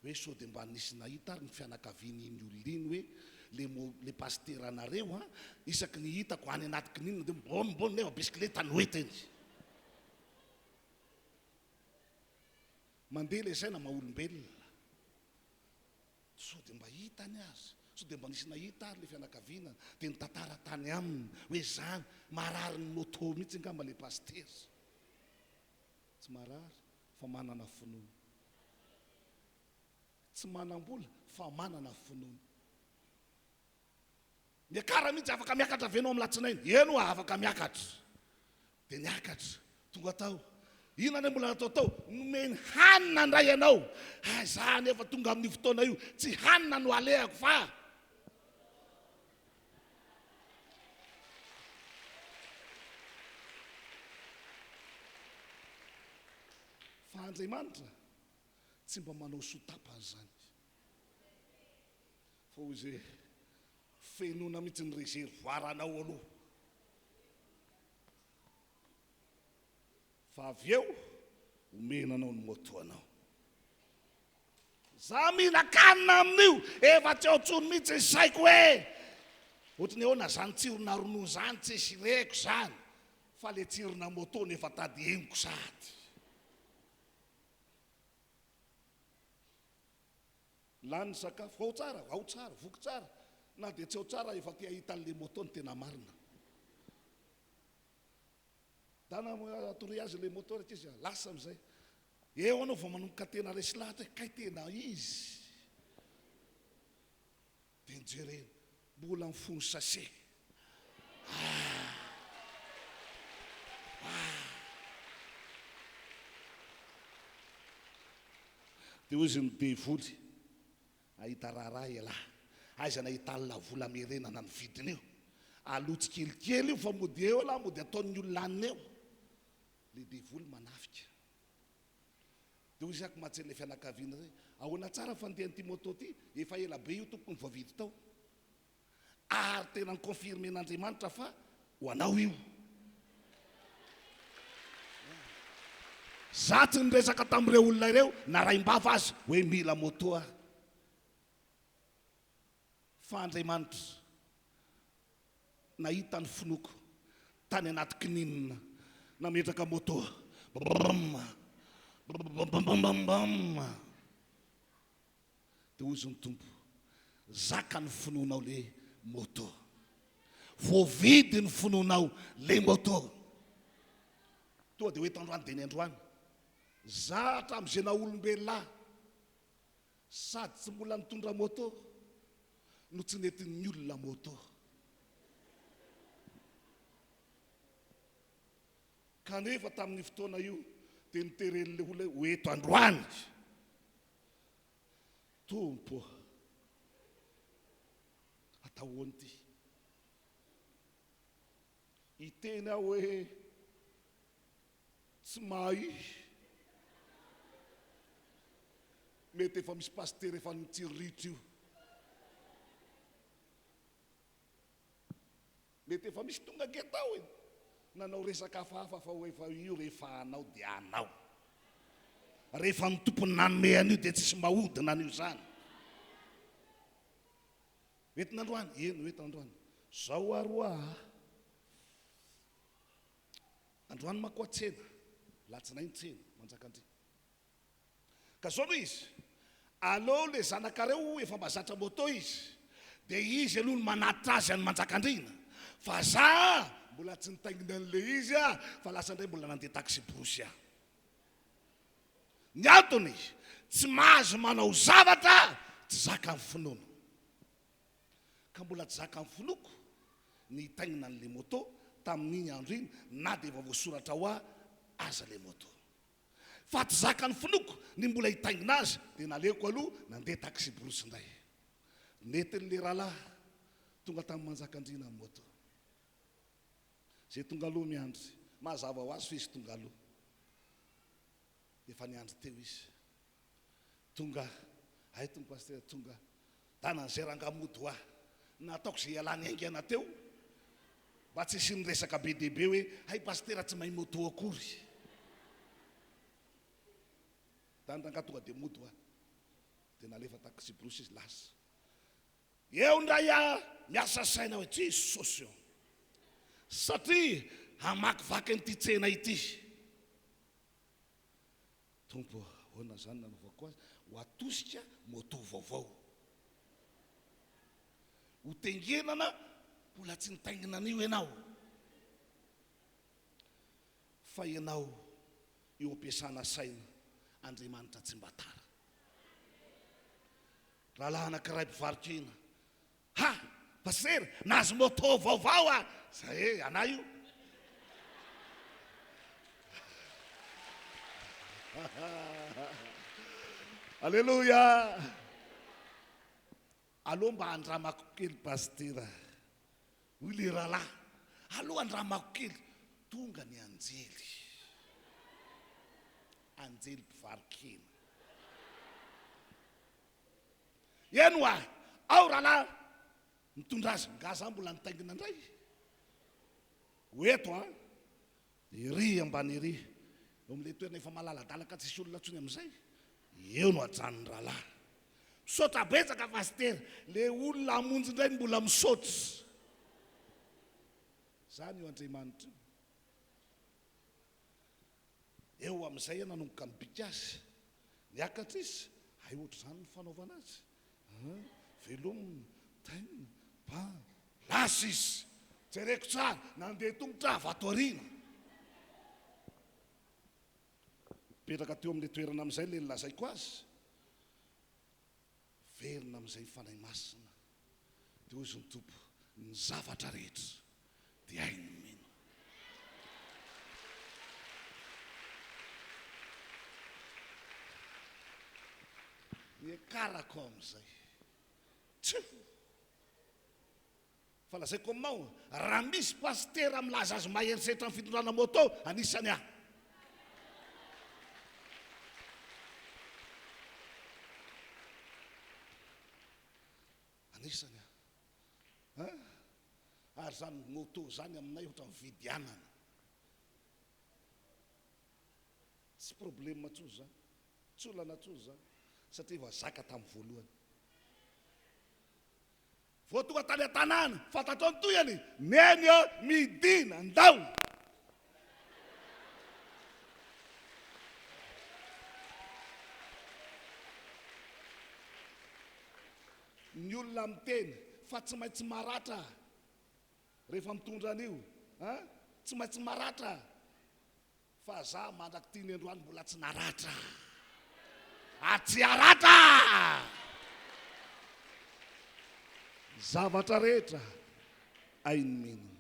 hoe sao dia mba nisy nahita ary ny fianakaviany iny olona iny hoe le pasteranareo isaky ny hitako any anaty kinina dia mbonimbony nefa bisikileta noeteny mandeha le saina maha-olombelona sao dia mba hitany azy sao dia mba nisy nahita ary le fianakaviana dia nitantara tany aminy hoe zany marary ny moto mihitsy ngamba le pastera tsy marary fa manana finoana tsy manam-bola fa manana finoana miakara mihitsy afaka miakatra venao amin'ny latsinainy eno afaka miakatra dia niakatra tonga tao inona mbola natao tao nomeny hanina ndray ianao zany efa tonga amin'ny fotoana io tsy hanina no alehako fa Andriamanitra tsy mba manao sotapany zany fa hoy izay fenona mihitsy ny reservoiranao aloha fa avy eo omenanao ny motoanao za mihinakanina amin'io efa tsy ao tsony mihitsy ny saiko hoe ohatrany ahoana zany tsirona ronono zany tsy esireko zany fa le tsirona moto nefa tady henoko sady lany sakafo ao tsara voky tsara na dia tsy ao tsara efa tia hitan'le moto ny tena marina dana atory azy le moto rehetra izy lasa am'izay eo anao vao manomboka tena resy lahatra kay tena izy dia nijerena mbola ny fony sase dia hoy izy ny devoly ahita raharaha ialahy aiza nahita alina vola merenana ny vidiny io alotsy kelikely io fa mody eo alahy mody ataon'ny olona anina eo le devoly manafika dia hoy izy ako matsen'le fianakaviana zay ahoana tsara fandehan'ity moto ty efa ela be io tokony voavidy tao ary tena ny confirmen'Andriamanitra fa ho anao io za tsy niresaka tamin'ireo olona ireo na raim-bava azy hoe mila moto aho fa Andriamanitra nahita ny finoko tany anaty kininina nametraka moto dia hoy izy ny tompo zaka ny finoanao le moto voavidy ny finoanao le moto toa dia hoe tandroany dia ny androany za hatramin'izay na olombelona sady tsy mbola nitondra moto no tsy nentin'ny olona moto kanefa tamin'ny fotoana io dia niteren'le olona hoe eto androany tompo atahoany ty iteny aho hoe tsy mahay mety efa misy paster efa nitsiriritra io mety efa misy tonga getao e nanao resaka hafahafa fa hoe efa io rehefa anao dia anao rehefa ny tompony nanome an'io dia tsisy mahodina an'io zany entin'androany eno entin'androany zao aroa androany mako atsena latsinainy tsena manjakandry ka zao noho izy aleo le zanakareo efa mazatra moto izy dia izy aloha ny manatitra azy any manjakandrina fa za mbola tsy nitaingina an'le izy fa lasa indray mbola nandeha taxi brosy ny antony tsy mahazo manao zavatra tsy zaka amin'ny finoana ka mbola tsy zaka amin'ny finoko ny hitaingina an'le moto tamin'iny andro iny na dia efa voasoratra ho aza le moto fa tsy zaka ny finoko ny mbola hitaingina azy dia naleoko aloha nandeha taxi brosy indray netin'le rahalahy tonga tamin'ny manjakandrina amin'ny moto zay tonga aloha miandry mazava ho azy fa izy tonga aloha efa niandry teo izy tonga ay tonga paster tonga tanan'izay rangamody ho nataoko zay ialany aingana teo mba tsy sy nyresaka be dehibe hoe hay pastera tsy mahay moto akory tandanga tonga dia mody ho dia nalefa taxi brosy izy lasa eo ndray miasa saina hoe jesosy eo satria hamakivaky n'ity tsena ity tompo hoana zany nanaovako azy ho atosika moto vaovao ho tengenana mbola tsy nitaingina an'io ianao fa ianao eo ampiasana saina Andriamanitra tsy mbatara rahalahy anankiray mpivarokina ha paster nahazo moto vaovao zay ana io alleluia aloha mba andramako kely pastera hoy le rahalahy aloha andramako kely tonga ny anjely mpivarokina eno ao rahalahy mitondra azy ngaza mbola nitaingina indray hoeto iry ambany iry eo amin'le toerana efa malaladalaka tsisy olona ntsony amin'izay eo no ajanony rahalahy misaotra betsaka pastera le olona amonjy indray mbola misaotra zany io Andriamanitra eo amin'izay nanomboka nibika azy niakatra izy ay ohatr' zany ny fanaovana azy velominy tainina ba lasa izy jereko tsara nandeha tongotra vatoarina petraka teo amin'le toerana amin'izay le nilazaiko azy verina amin'izay fanay masina dia ozy ny tompo ny zavatra rehetra dia hainy mino ekarako amin'izay tsy fa lazaiko aminao raha misy pastera milaza azy maherisetra amin'ny fitondrana moto anisany anisany ary zany moto zany aminay ohatra mividianana tsy problema tsozy zany tsy olana tsozy zany satria vazaka tamin'ny voalohany vao tonga tany an-tanàna fantatrao ny toyany neny midina ndao ny olona miteny fa tsy maintsy maratra rehefa mitondra an'io tsy maintsy maratra fa za mandraky ty ny androany mbola tsy naratra atsy aratra zavatra rehetra ainy mininy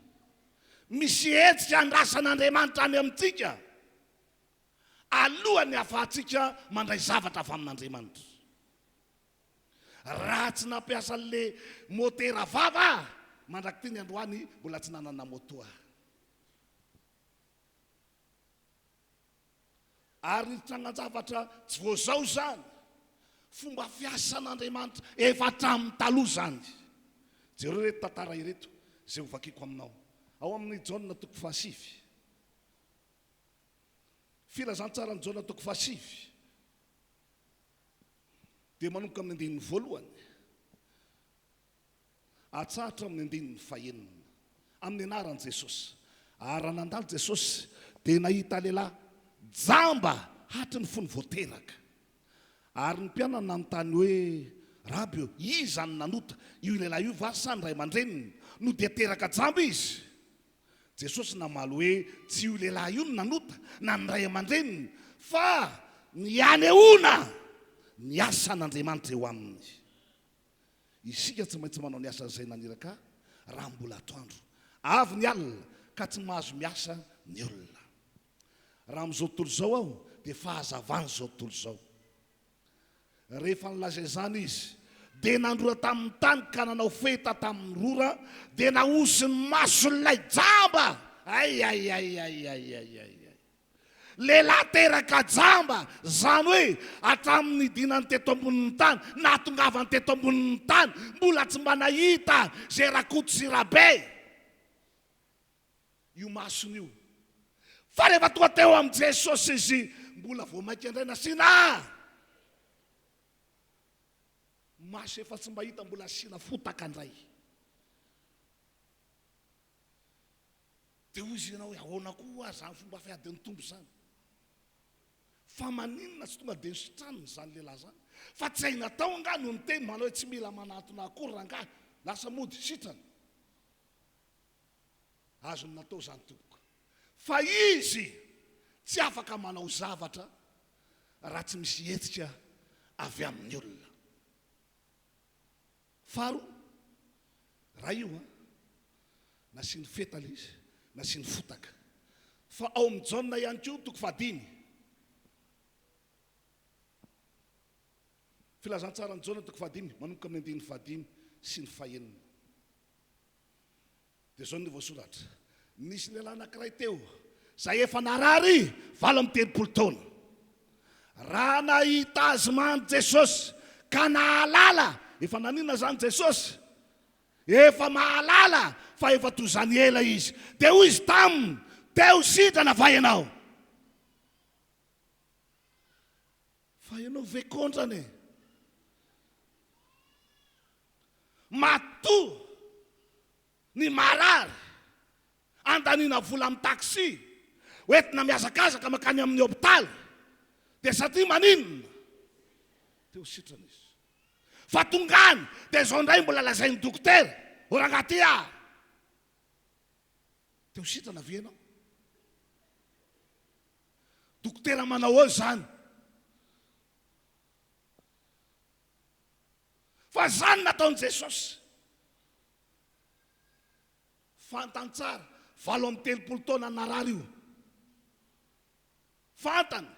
misy hetsika andrasan'Andriamanitra any amintsika alohany ahafahantsika mandray zavatra avy amin'Andriamanitra. Raha tsy nampiasa le motera vava mandraky ty ny androany mbola tsy nanana motoa. Ary nitrangan-javatra tsy voazao zany fomba fiasan'Andriamanitra efa hatramin'ny taloha zany. Jereo reto tantara ireto zay ho vakiko aminao ao amin'ny Jaona toko 7 filazantsara ny Jaona toko 7 dia manomboka amin'ny andininy voalohany atsahatra amin'ny andininy fahenina amin'ny anaran'i Jesosy. Ary nandalo Jesosy dia nahita lehilahy jamba hatry ny fony voateraka. Ary ny mpianany nanontany hoe Rabi, iza ny nanota io lehilahy io va sa ny ray aman-dreniny no dia teraka jamba izy? Jesosy namaly hoe tsy io lehilahy io ny nanota na ny ray aman-dreniny fa ny anehoana ny asan'Andriamanitra eo aminy. Isika tsy maintsy manao ny asa izay naniraka raha mbola atoandro. Avy ny alina ka tsy mahazo miasa ny olona. Raha amin'izao tontolo izao aho dia fahazavany izao tontolo izao. Rehefa nilazay izany izy dia nandrora tamin'ny tany ka nanao feta tamin'ny rora dia naosy ny mason'ilay jamba. Lehilahy teraka jamba zany hoe hatramin'ny dinany teto ambonin'ny tany natongavany teto ambonin'ny tany mbola tsy mba nahita zay rakoto sy rabe io masony io. Fa rehefa tonga teo amin'i Jesosy izy mbola vao mainka indray nasina maso efa tsy mba hita mbola asina fotaka indray. Dia hoy izy ianao hoe ahoana koa zany fomba fiadin'ny tombo zany? Fa maninona tsy tonga dia nisitraniny zany lehilahy zany? Fa tsy hay natao anga no ny teny manao hoe tsy mila manatona akory ranga lasa mody sitrana. Azony natao zany tompoko. Fa izy tsy afaka manao zavatra raha tsy misy hetsika avy amin'ny olona. Faro raha io nasiany fetala izy nasiany fotaka. Fa ao amin'ny Jaona ihany koa toko 5 filazantsara ny Jaona toko 5 manomboka amin'ny andininy 5 sy ny 9 dia zao ny voasoratra. Nisy lehilahy anankiray teo zay efa narary 70 taona. Raha nahita azy mandry Jesosy ka nahalala, efa nanina zany Jesosy, efa mahalala fa efa tozany ela izy. Dia hoy izy taminy, teo sitrana va ianao? Fa ianao vekondrane matoa ny marary andanina vola amin'ny taksi hoentina miazakazaka makany amin'ny hôpitaly dia satria maninona teo sitrana izy. Fa tongany dia zao ndray mbola lazainy dokotera orangaty teo sitrana ve ianao? Dokotera manao ao zany. Fa zany nataon'i Jesosy. Fantany tsara 70 taona narary io. Fantany.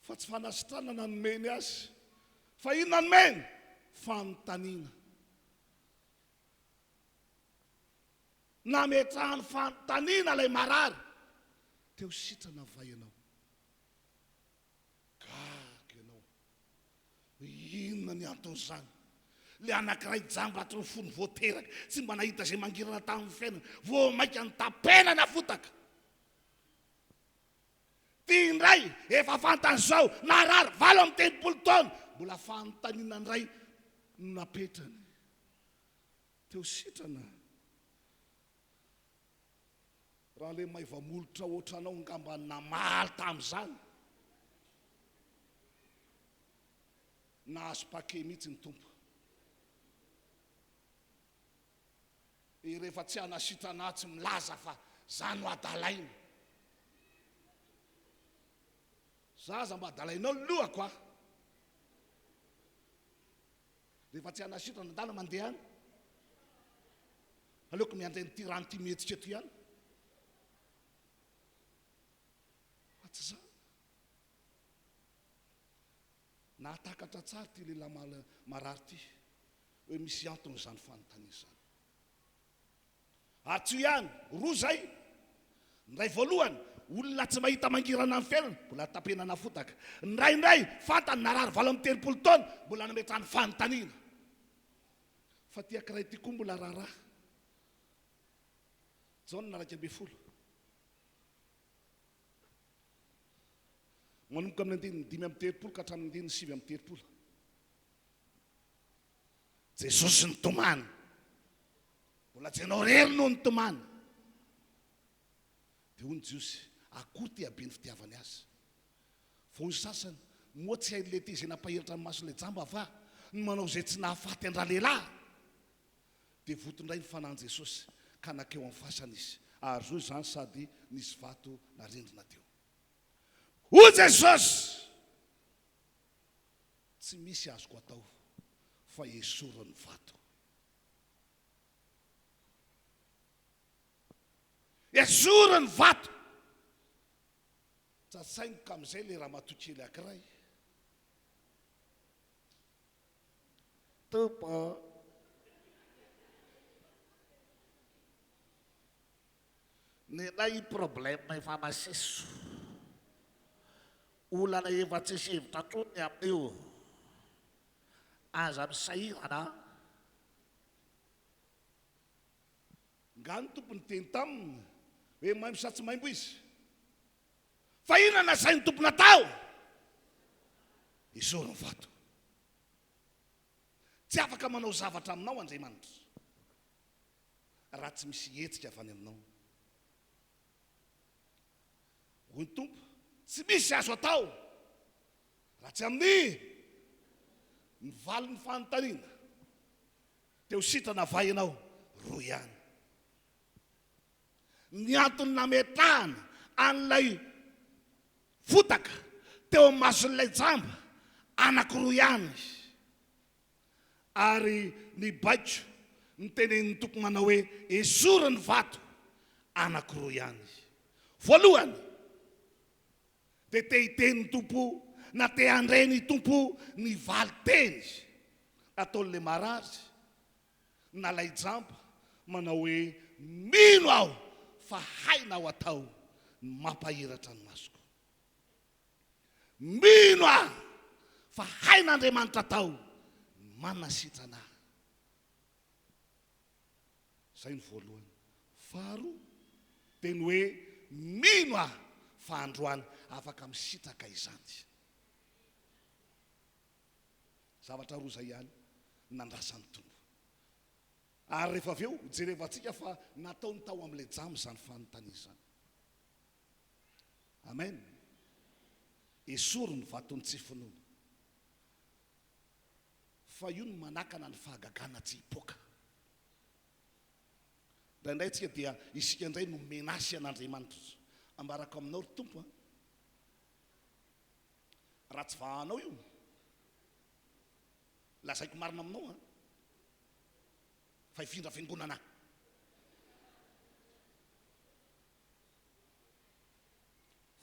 Fa tsy fanasitrana nanomeny azy. Fa ino nanomeny? Fanontaniana. Nametrahany fanontaniana ilay marary. Teo sitrana va ianao? Gaga ianao. Inona ny antony zany? Le anankiray jamba hatry ny fony voateraka tsy mba nahita zay mangirana tamin'ny fiainana vao mainka ny tapena na fotaka. Ty indray efa fantany zao narary 70 taona mbola fanontaniana indray napetrany teo sitrana. Raha le maivamolotra ohatranao ngamba namaly tamin'izany nahazo pake mihitsy ny tompo. Rehefa tsy anasitrana tsy milaza fa zany no adalainy zaza mba dalainao lohako a rehefa tsy anasitrana andala mandeha any aleoko miandray nyity rano ty mihetsika eto ihany fa tsy za nahatakatra tsara ty lehilahy marary ty hoe misy antony zany fanontania zany ary tsy ihany roa zay nyray voalohany olona tsy mahita mangirana amin'ny fiainana mbola tapenana fotaka ndraindray fantany narary 23 taona mbola nametrany fanontaniana fa ty ankiray ty koa mbola raharaha jaona naraiky 20 manomboka amin'ny andininy 5 ka hatramin'ny andininy 7 Jesosy nitomany mbola tsy hainao rery no nitomany dia hoy ny Jiosy akory ty habe ny fitiavany azy fa hoy sasany moa tsy hay le ty izay nampahiratra ny maso le jamba va ny manao izay tsy nahafaty andra lehilahy dia votondray ny fanahin Jesosy ka nakeo amin'ny fasana izy ary zao izany sady nisy vato narindrina teo hoy Jesosy tsy misy azoko atao fa esorony vato esorony vato tsatsaingo ka amin'izay le raha matokely ankiray tompo nenay problème efa masiso olana efa tsisy hevitra trony amin'io aza misahirana nga ny tompony teny taminy hoe maimbo sa tsy maimbo izy fa inona nasainy tompony atao esorony vato tsy afaka manao zavatra aminao Andriamanitra raha tsy misy hetsika avy any aminao hoy ny tompo tsy misy azo atao raha tsy amin'ny mivaly ny fanontaniana teo sitrana vai ianao roa ihany ny antony nametrahana an'ilay fotaka teo amin'ny mason'ilay jamba anankiroa ihany ary ny baiko ny tenen'ny tompo manao hoe esorony vato anankiroa ihany voalohany dia te hiteny tompo na te handreny tompo ny valy teny ataon'le marary na lay jamba manao hoe mino aho fa hainao atao mampahiratra ny masoko mino aho fa hain'Andriamanitra atao manasitrana zay ny voalohany faharoa teny hoe mino aho fa androany afaka misitraka izany zavatra roa zay ihany nandrasan'ny tompo ary rehefa avy eo jerevantsika fa nataony tao amin'ilay jamo zany fanontania zany amen esorony vatony tsy finoana fa io no manakana ny fahagagana tsy hipoaka indraindray tsika dia isika indray no menasy an'Andriamanitra ambaraka aminao ry tompo raha tsy vahanao io lazaiko marina aminao fa hifindra fiangonana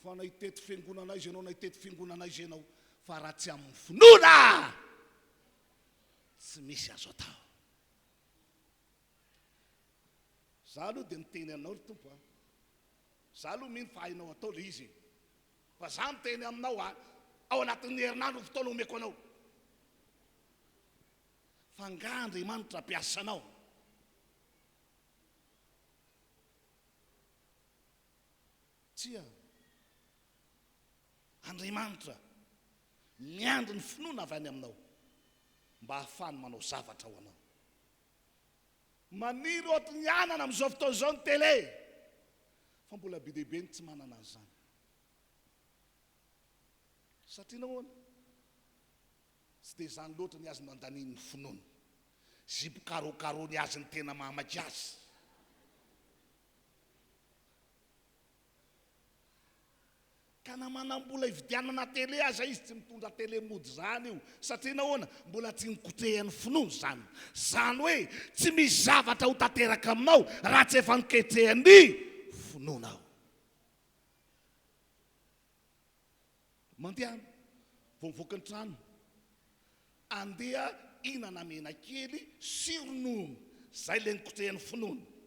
fa na hitety fiangonana izy ianao na hitety fiangonana izy ianao fa raha tsy amin'ny finoana tsy misy azo atao za aloha dia miteny aminao ry tompo za aloha mino fa hainao atao le izy fa za miteny aminao ao anatin'ny herinandro fotoana omeko anao fa nga Andriamanitra mpiasanao tsia Andriamanitra miandry ny finoana avy any aminao mba hahafahany manao zavatra ho anao maniry ohatry ny anana amin'izao fotoana izao ny tele fa mbola be dehibe ny tsy manana an'izany satria nahoana tsy dia izany loatra ny azy nandaniany finoana zipo-karôkarô ny azy ny tena mahamaky azy ka namanam-bola ividianana tele aza izy tsy mitondra telemody zany io satria nahoana mbola tsy nikotrehany finono zany zany hoe tsy misy zavatra ho tanteraka aminao raha tsy efa niketrehany finonao mandeha vao mivoaka ny trano andeha inana mena kely sy ronono zay le nikotrehany finono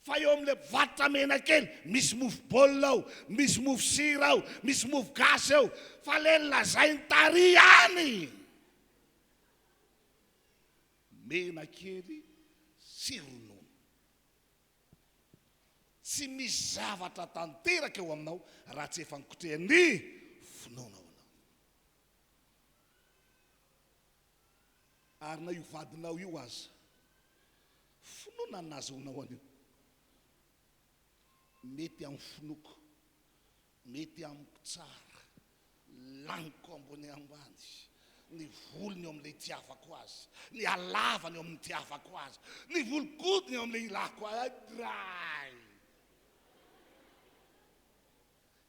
fa eo amin'le vatra mena kely misy mofo baolina ao misy mofo sira ao misy mofo gasy ao fa le lazay ny tary any mena kely sy ronono tsy misy zavatra tanteraka eo aminao raha tsy efa nikotrehany finono ao anao ary na io vadinao io aza finoana nazaonao an'io mety amin'ny finoko mety amiko tsara laniko ambony ambany ny volony eo amin'ilay tiavako azy ny alavany eo amin'ny tiavako azy ny volokodiny eo amin'ilay ilako adray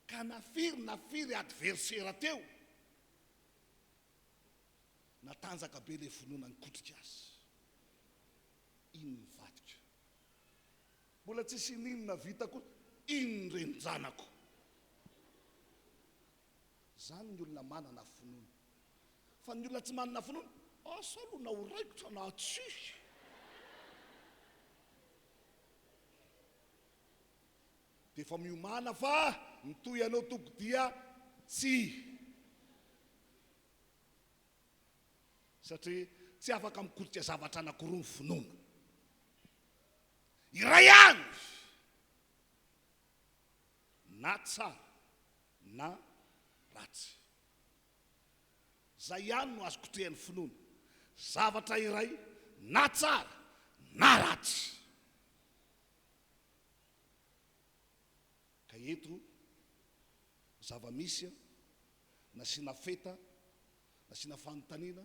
ka nafiry adversera teo natanjaka be le finoana nikotrika azy iny mivadika mbola tsisy ninona vitako iny renjanako zany ny olona manana finoana fa ny olona tsy manana finoana asa aloha na ho raikotra na tsy dia efa miomana fa mitoy anao toko dia tsy satria tsy afaka mikotrika zavatra anankiroa ny finoana iray any na tsara na ratsy zay ihany no azo kotrehany finoana zavatra iray na tsara na ratsy ka eto zavamisy nasiana feta nasiana fanontaniana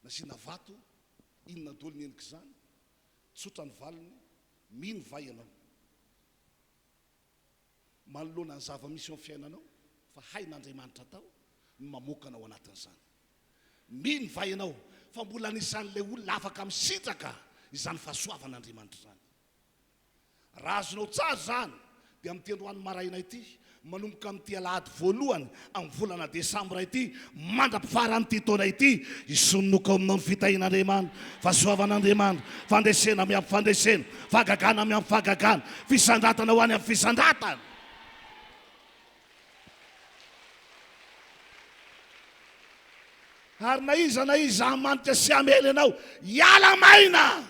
nasiana vato inona dolo ny endrika zany tsotra ny valiny mino va ianao manoloana ny zavamisy eo amin'ny fiainanao fa hain'Andriamanitra tao ny mamokana ao anatin'izany mino va ianao fa mbola nisan'ilay olona afaka misitraka izany fahasoavan'Andriamanitra zany raha azonao tsara zany dia amin'ity androany maraina ity manomboka amin'ity Alahady voalohany amin'ny volana Desambre ity mandra-pifaran'ity taona ity isononoko aminao ny fitahin'Andriamanitra fahasoavan'Andriamanitra fandresena amin'ny fandresena fahagagana amin'ny fahagagana fisandratana ho any amin'ny fisandratana ary na iza amanitra sy amely anao hiala maina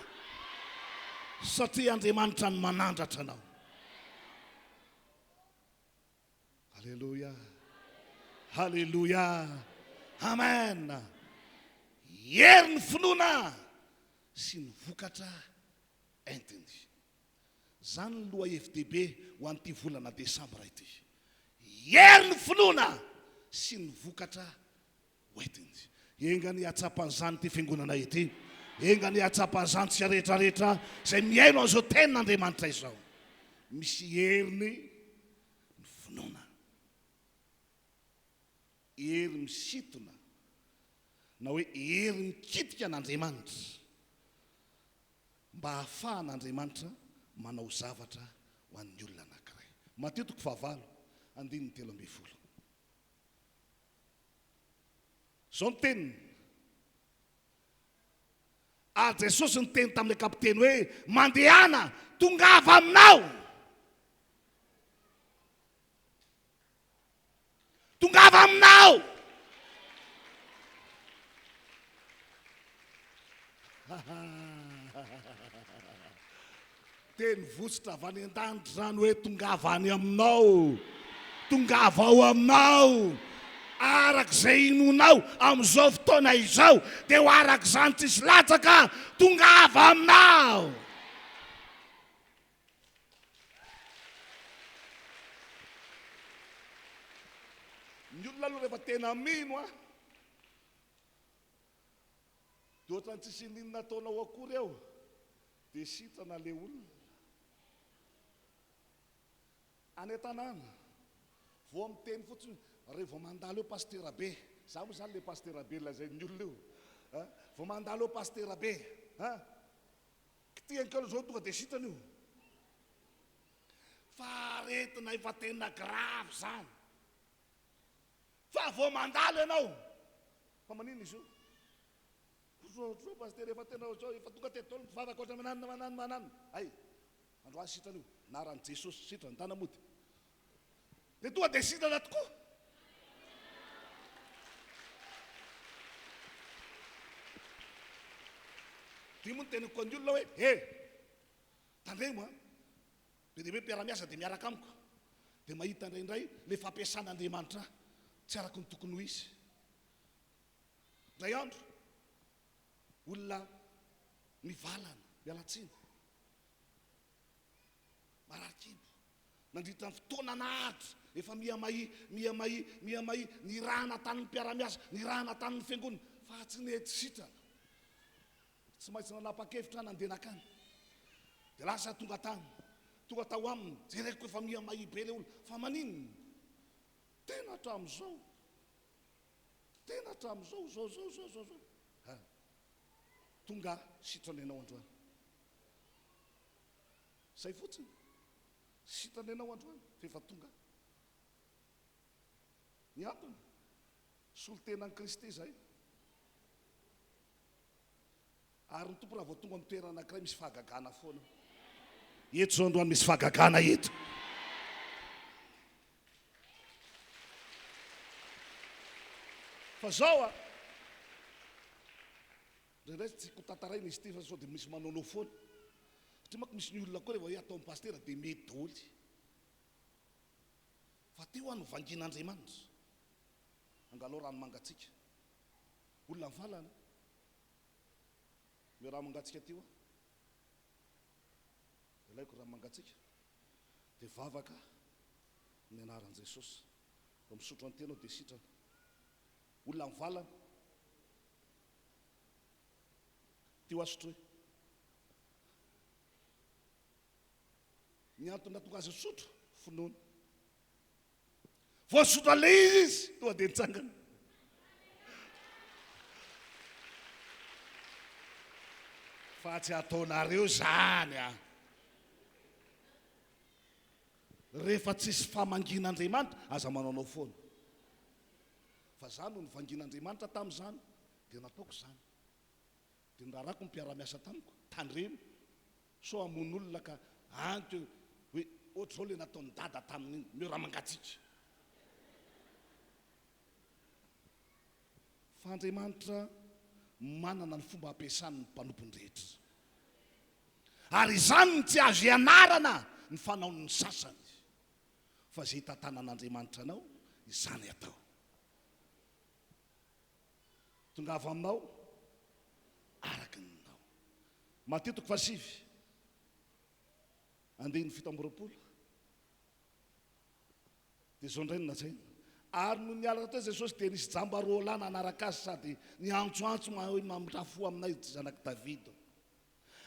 satria Andriamanitra ny manandratra anao Halleluja Halleluja Amen hery ny finoana sy ny vokatra entiny zany ny loha FDB ho an'ity volana Desambra ity hery ny finoana sy ny vokatra entiny engany hatsapan'izany ity fiangonana ity engany hatsapan'izany tsy rehetrarehetra izay miaino an'izao tenin'Andriamanitra izao misy heriny ny finoana hery misitona na hoe hery mikitika an'Andriamanitra mba hahafahan'Andriamanitra manao zavatra ho an'ny olona anankiray Mateo 5:13 zao ny teniny ary Jesosy ny teny tamin'ilay kapiteny hoe mandehana tongava aminao tongava aminao teny votsitra avy any an-danitra zany hoe tongava any aminao tongava ao aminao arak'izay inonao amin'izao fotoana izao dia ho arak'izany tsisy latsaka tongava aminao ny olona aloha rehefa tena mino a dia ohatrany tsisy ninona ataonao akory eo dia sitrana le olona any an-tanàna vo miteny fotsiny rehefa mandalo eo pastera be za moa zany le pastera be lazain'ny olona io vo mandalo eo pastera be kitiankalo zao tonga de sitany io fa retina efa tena grave zany fa vo mandalo ianao fa manino izy io pastera efa tena efa tonga tetolo vavaka oatra mananina ay androany sitrany io naran'i Jesosy sitrany tanamody de tonga de sitrana tokoa dy moa ny tenako ny olona hoe tandremo be de hoe mpiaramiasa de miaraka amiko de mahita indraindray le fampiasan'Andriamanitra tsy araka ny tokony ho izy dray andro olona mivalana mialatsiny mararikibo nandritra ny fotoana nahatra efa miamay ny raha natanin'ny mpiaramiasa ny raha natanin'ny fiangonana fa tsy nety sitrana tsy maintsy nanapa-kevitra nandenakany de lasa tonga tao aminy jereko efa miamay be le olona fa maninona tena hatram'izao zao tonga sitrana ianao androany zay fotsiny sitrana ianao androany fa efa tonga ny antony solo-tenan'i Kristy zay ary ny tompo raha vo tonga amin'ny toerana anankiray misy fahagagana foana eto zao androany misy fahagagana eto fa zao ndraindray tsy kotataraina izy ty fa sao de misy manonao foana satria manko misy ny olona koa rehefa hoe atao amin'ny pastera de mety daholo fa ty ho any vangin'Andriamanitra angalao rano mangatsika olona mivalana me raha mangatsika ty ilaiko raha mangatsika de vavaka ny anaran'i Jesosy fa misotro any tena de sitrana olona mivalana ty ho asotro ny antony natonga azy sotro finoana vo sotro ale izy tonga de nitsangana fa tsy ataonareo zany rehefa tsisy famangin'Andriamanitra aza manaonao foana fa zany no ny vangin'Andriamanitra tam'izany de nataoko zany de nrarako ny mpiaramiasa tamiko tandremo so amono olona ka anto hoe ohatra zao le nataon'ny dada tamin'iny meo raha mangatsika fa Andriamanitra manana ny fomba ampiasan'ny mpanompony rehetra ary izany tsy azo ianarana ny fanaon'ny sasany fa zay tantanan'Andriamanitra anao izany atao tongava aminao araky ninao Matthieu 7 andiny 7 de zao ndray nasaina ary no nialaka teo Jesosy de nisy jamba roa lahy nanaraka azy sady niantsoantso hoe mamirafo aminay zanaky Davida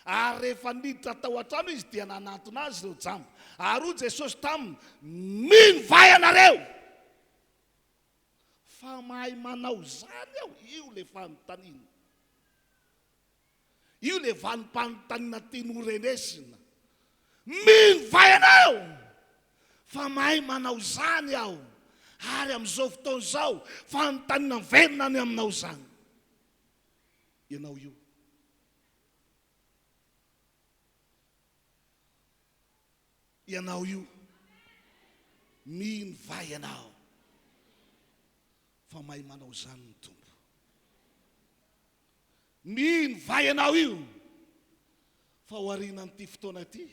ary rehefa niditra tao an-trano izy dia nanantona azy ireo jamba ary hoy Jesosy taminy mino vai anareo fa mahay manao zany aho io le fanontaniana io le vanim-panontaniana tiany horenesina mino vai anao fa mahay manao zany aho ary am'izao fotoana zao fanontaniana verina ny aminao zany ianao io ianao io mino vai ianao fa mahay manao zany ny tompo mino vai ianao io fa ho arinan'ity fotoana ity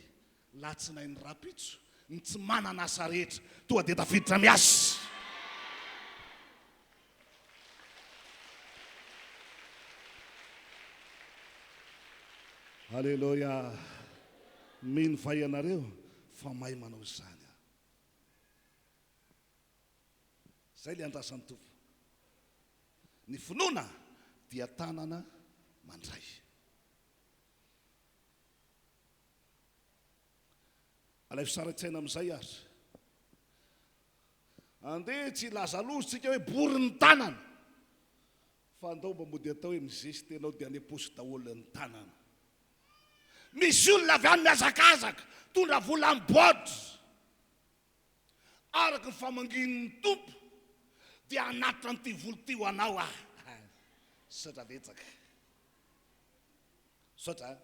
latsinainy ny rapitso ny tsy manana asa rehetra toa de tafiditra miasa Alleluia mino vai ianareo fa mahay manao zany zay le andrasan'ny tompo ny finoana dia tanana mandray alay fisaratsaina amin'izay ary andeha tsy laza lozotsika hoe bory ny tanana fa andao mba mody atao hoe mizesy tenao dia aneposy daholo ny tanana. Misy olona avy any miazakazaka tondra vola ny boatra araky ny famangin'ny tompo dia anatitra nyity volo ty ho anao sotra betsaka sotra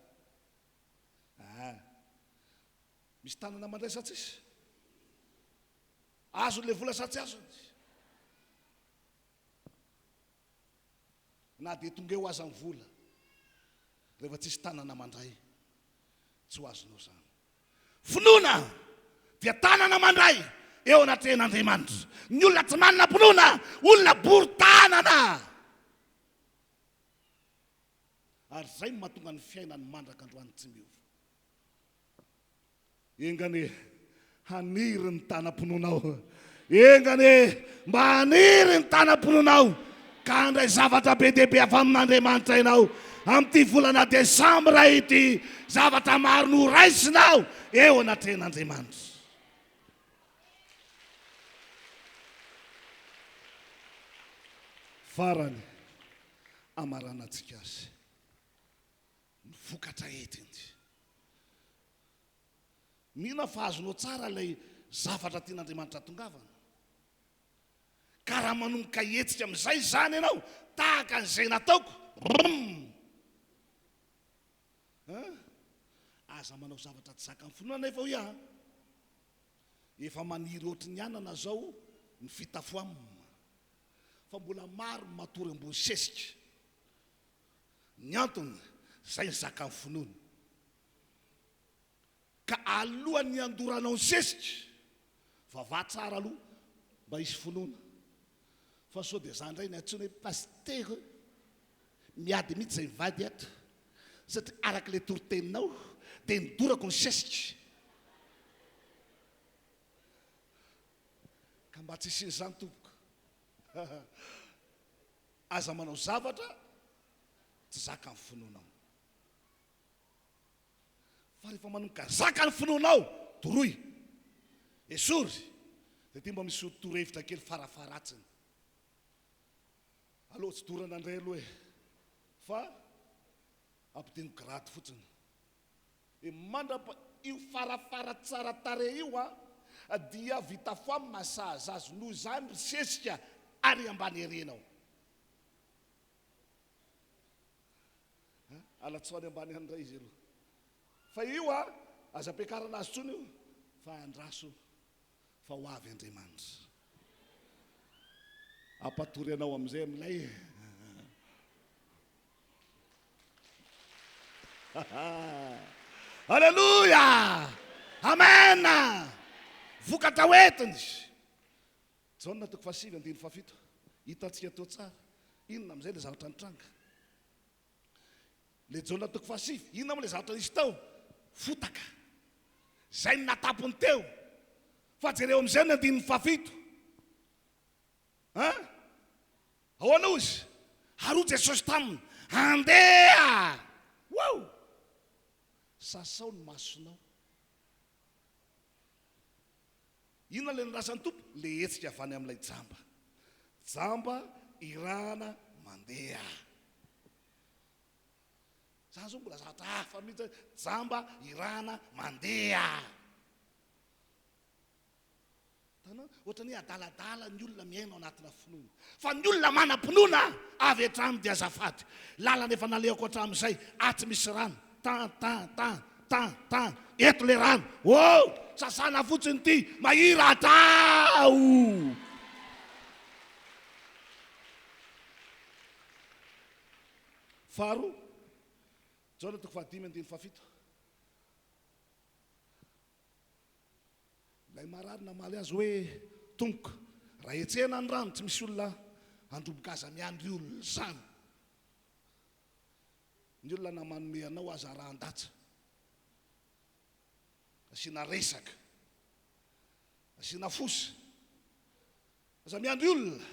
misy tanana mandray sa tsisy azo le vola sa tsy azo na dia tonga eo aza ny vola rehefa tsisy tanana mandray tsy ho azonao zany. Finoana dia tanana mandray eo anatrehan'Andriamanitra. Ny olona tsy manana finoana olona bory tanana, ary zay mahatonga ny fiainany mandraka androany tsy miova. Engane haniry ny tanam-pinoanao, engane mba haniry ny tanam-pinoanao ka handray zavatra be dehibe avy amin'Andriamanitra ianao. Amin'ity volana desambra ity zavatra maro no raisinao eo anatrehan'Andriamanitra. Farany amaranantsika azy ny vokatra entiny. Mihina fa azonao tsara ilay zavatra tian'Andriamanitra tongavana. Ka raha manomboka hetsika amin'izay zany ianao tahaka an'izay nataoko, aza manao zavatra tsy zaka amin'ny finoana efa hoe efa maniry ohatry ny anana zao ny Fotoam, fa mbola maro matory ambony sesika. Ny antony zay ny zaka amin'ny finoana. Ka alohan'ny andoranao ny sesika vavà tsara aloha mba hisy finoana. Fa sao dia zany indray ny antsoina hoe paster miady mihitsy zay mivady atra, satria araka le toriteninao dia nidorako ny sesika. Ka mba tsy isin'izany tompoko aza manao zavatra tsy zaka ny finoanao. Fa rehefa manomboka zaka ny finoanao toroy esory dia ty mba misy torohevitra kely farafaratsiny. Aloha tsy dorana andray aloha fa ampidino grady fotsiny. E mandrapa io farafara tsara tare io dia vita foam masazazo noho zany sesika ary ambany erenao. Alatsony ambany andray izy aloha. Fa io aza ampiakarana azy tsony io fa andraso fa ho avy Andriamanitra. Apatory anao amin'izay amin'ilay. Halleluja, amen. Vokatra hoentiny. Jaona toko 5:7. Hitantsika teo tsara inona amin'izay le zavatra nitranga. Le Jaona toko 5, inona mo le zavatra nisy tao? Fotaka. Zay ny natapony teo. Fa jereo amin'izay ny 7. Ahoana ozy? Haroa Jesosy taminy andeha. Wow! Sasao ny masonao. Inona le nirasany tompo? Le hetsika avy any amin'ilay jamba. Jamba irana mandeha. Zany zao mbola zavatra hafa mihitsy. Jamba irana mandeha. Tanao ohatrany hoe adaladala ny olona miaina anatina finoana. Fa ny olona manam-pinoana avy hatrany dia azafady. Lalana efa nalehako hatramin'izay atsy misy rano. Tan. Eto le rano. Oh, sasana fotsiny ty mahira atao. Faro Jaona toko 5:7. Lay marary namaly azy hoe tomboka raha etsena ny rano tsy misy olona androboka aza miandry olona zany. Ny olona namanome anao aza raha andatsa, asiana resaka, asiana fosy, aza miandry olona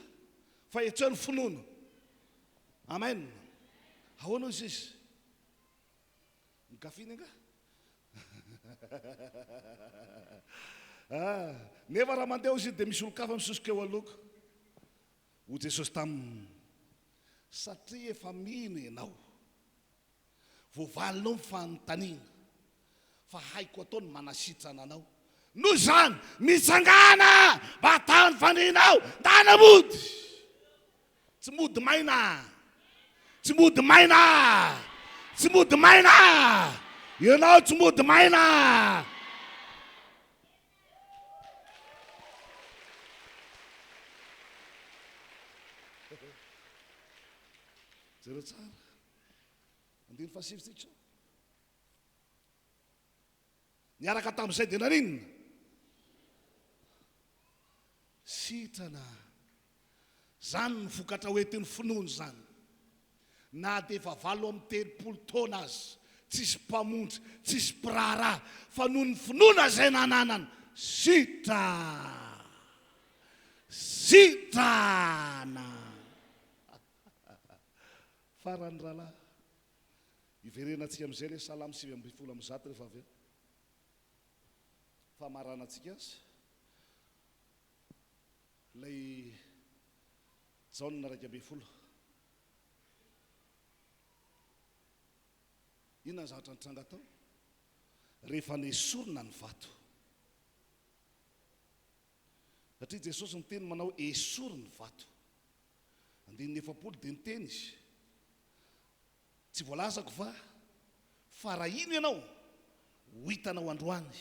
fa etseny finoana. Amen. Ahoana izy izy? Mikafiny nga? nefa raha mandeha izy dia misy olo-kafa misosika eo aloko ho Jesosy taminy satria efa mino ianao voavalinao mifanontaniana fa haiko ataony manasitrana anao noho izany mitsangana mba hatany faninao tanamody tsy mody maina tsy mody maina tsy mody maina ianao tsy mody maina jereo tsara andiny fahasivitsika niaraka tamin'izay dia naninona sitrana zany nifokatra hoetiny finoany zany na dia efa 80 taona azy tsisy mpamonjy tsisy mpiraharaha fa noho ny finoana zay nananany sitrana farany rahalahy iverenatsika amin'izay le salamy 7:7 rehefa avy eo famaranatsika azy lay jaonina 2:10 inona ny zavatra nitranga tao rehefa nesorina ny vato satria Jesosy ny teny manao esory ny vato 9:9 dia niteny izy tsy voalazako fa raha ino ianao ho hitanao androany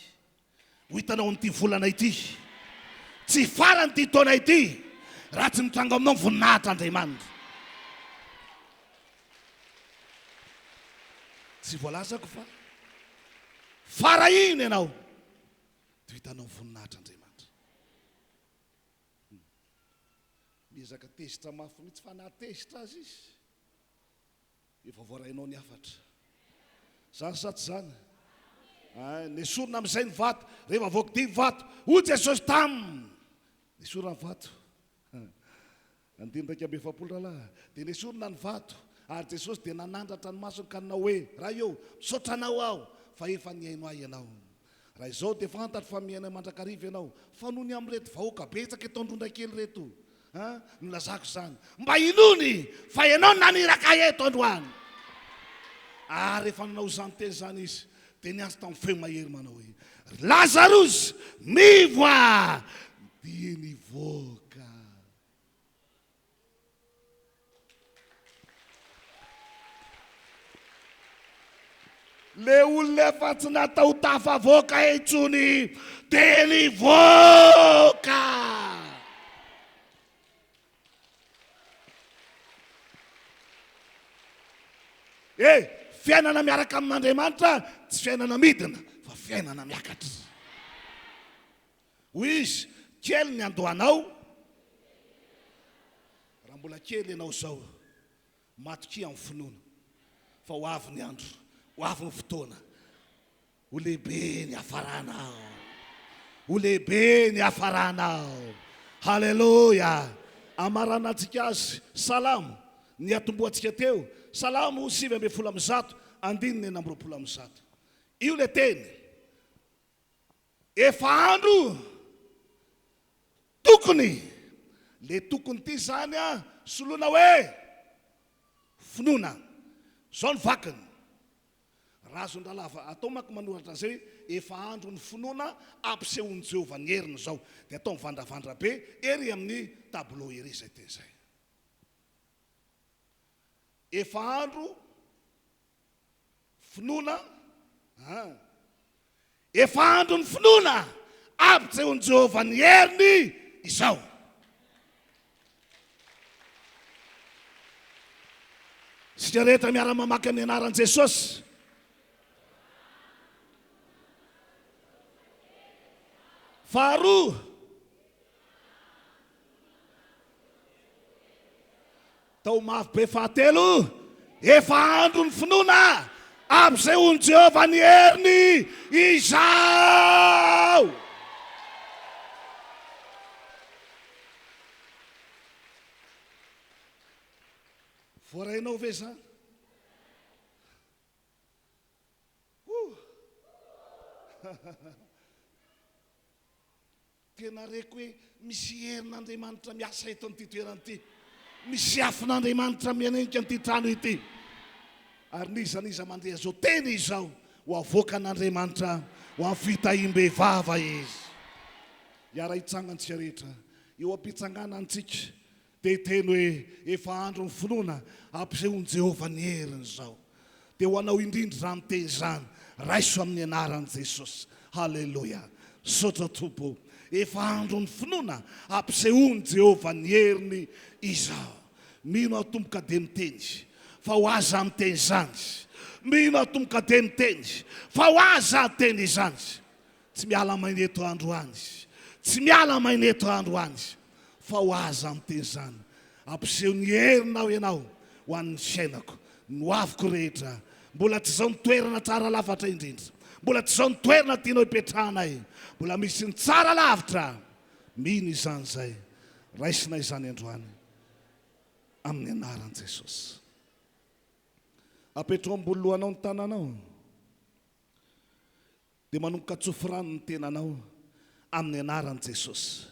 ho hitanao amin'ity volana ity tsy farany ty taona ity raha tsy mitranga aminao ny voninahitra Andriamanitra tsy voalazako fa raha ino ianao dia hitanao ny voninahitra Andriamanitra miezaka tezitra mafy mitsy fa nahatezitra azy izy efa voarainao ny afatra zany sa tsy zany nesorina amin'izay ny vato rehefa voakidy ny vato ho Jesosy taminy nesorina ny vato 9:7 rahalahy dia nesorina ny vato ary Jesosy dia nanandratra ny masony ka nanao hoe raha eo misaotranao aho fa efa niaino ahy ianao raha izao dia fantatra fa miaina mandrakariva ianao fa noho ny amin'reto vahoaka betsaka eto Androndrakely reto nolazako zany mba inony fa ianao naniraka eto androany ary rehefa nanao zany teny zany izy dia niantso tamin'ny feo mahery manao hoe Lazarus mivoa dia nivoaka le olona efa tsy natao tafavoaka etsony dia nivoaka fiainana miaraka amin'Andriamanitra tsy fiainana midina fa fiainana miakatra hoy izy kely ny andohanao raha mbola kely ianao zao matokia amin'ny finoana fa ho avy ny andro ho avy ny fotoana ho lehibe ny hafaranao ho lehibe ny hafaranao halleloja amaranantsika azy salamo ny atomboantsika teo salamo 7:10 andininy 9:10 io le teny efa andro tokony le tokony ity zany soloina hoe finoana zao ny vakiny razon-dralava atao manko manoratra zay efa andro ny finoana ampisehoan'i Jehovah ny heriny zao dia atao mivandravandra be ery amin'ny tableau ery zay teny zay efa andro finoana efa andro ny finoana ampisehoan'i Jehovah ny heriny izao sika rehetra miara mamaky amin'ny anaran'i Jesosy faharoa tao mafy be fahatelo efa andro ny finoana ampisehoan'i Jehovah ny heriny izao voarainao ve zany tena reko hoe misy herin'Andriamanitra miasa eto amin'ity toerana ity, misy afin'Andriamanitra mianenika amin'ity trano ity. Ary nizaniza mandeha zao teny izao ho avoaka an'Andriamanitra ho amin'ny fitahiam-behivava izy. Iara hitsangantsika rehetra eo am-pitsangana antsika dia teny hoe efa andro ny finoana ampisehoan'i Jehovah ny heriny zao. Dia ho anao indrindra izany teny izany raiso amin'ny anaran'i Jesosy. Halleloja. Sotra tompo. Efa andro ny finoana ampisehoan'i Jehovah ny heriny izao. Mino atomboka dia miteny fa ho aza amin'ny teny izany. Mino atomboka dia miteny fa ho aza amin'ny teny izany. Tsy miala maina eto androany, tsy miala maina eto androany, fa ho aza amin'ny teny izany. Ampiseho ny herinao ianao ho an'ny fiainako, ny hoaviko rehetra. Mbola tsy izao ny toerana tsara lafatra indrindra, mbola tsy izao ny toerana tianao hipetrahanay, mbola misy ny tsara lavitra. Mino izany zay, raisina izany androany amin'ny anaran'i Jesosy. Apetrao ambony lohanao ny tananao dia manomboka tsofirano ny tenanao amin'ny anaran'i Jesosy.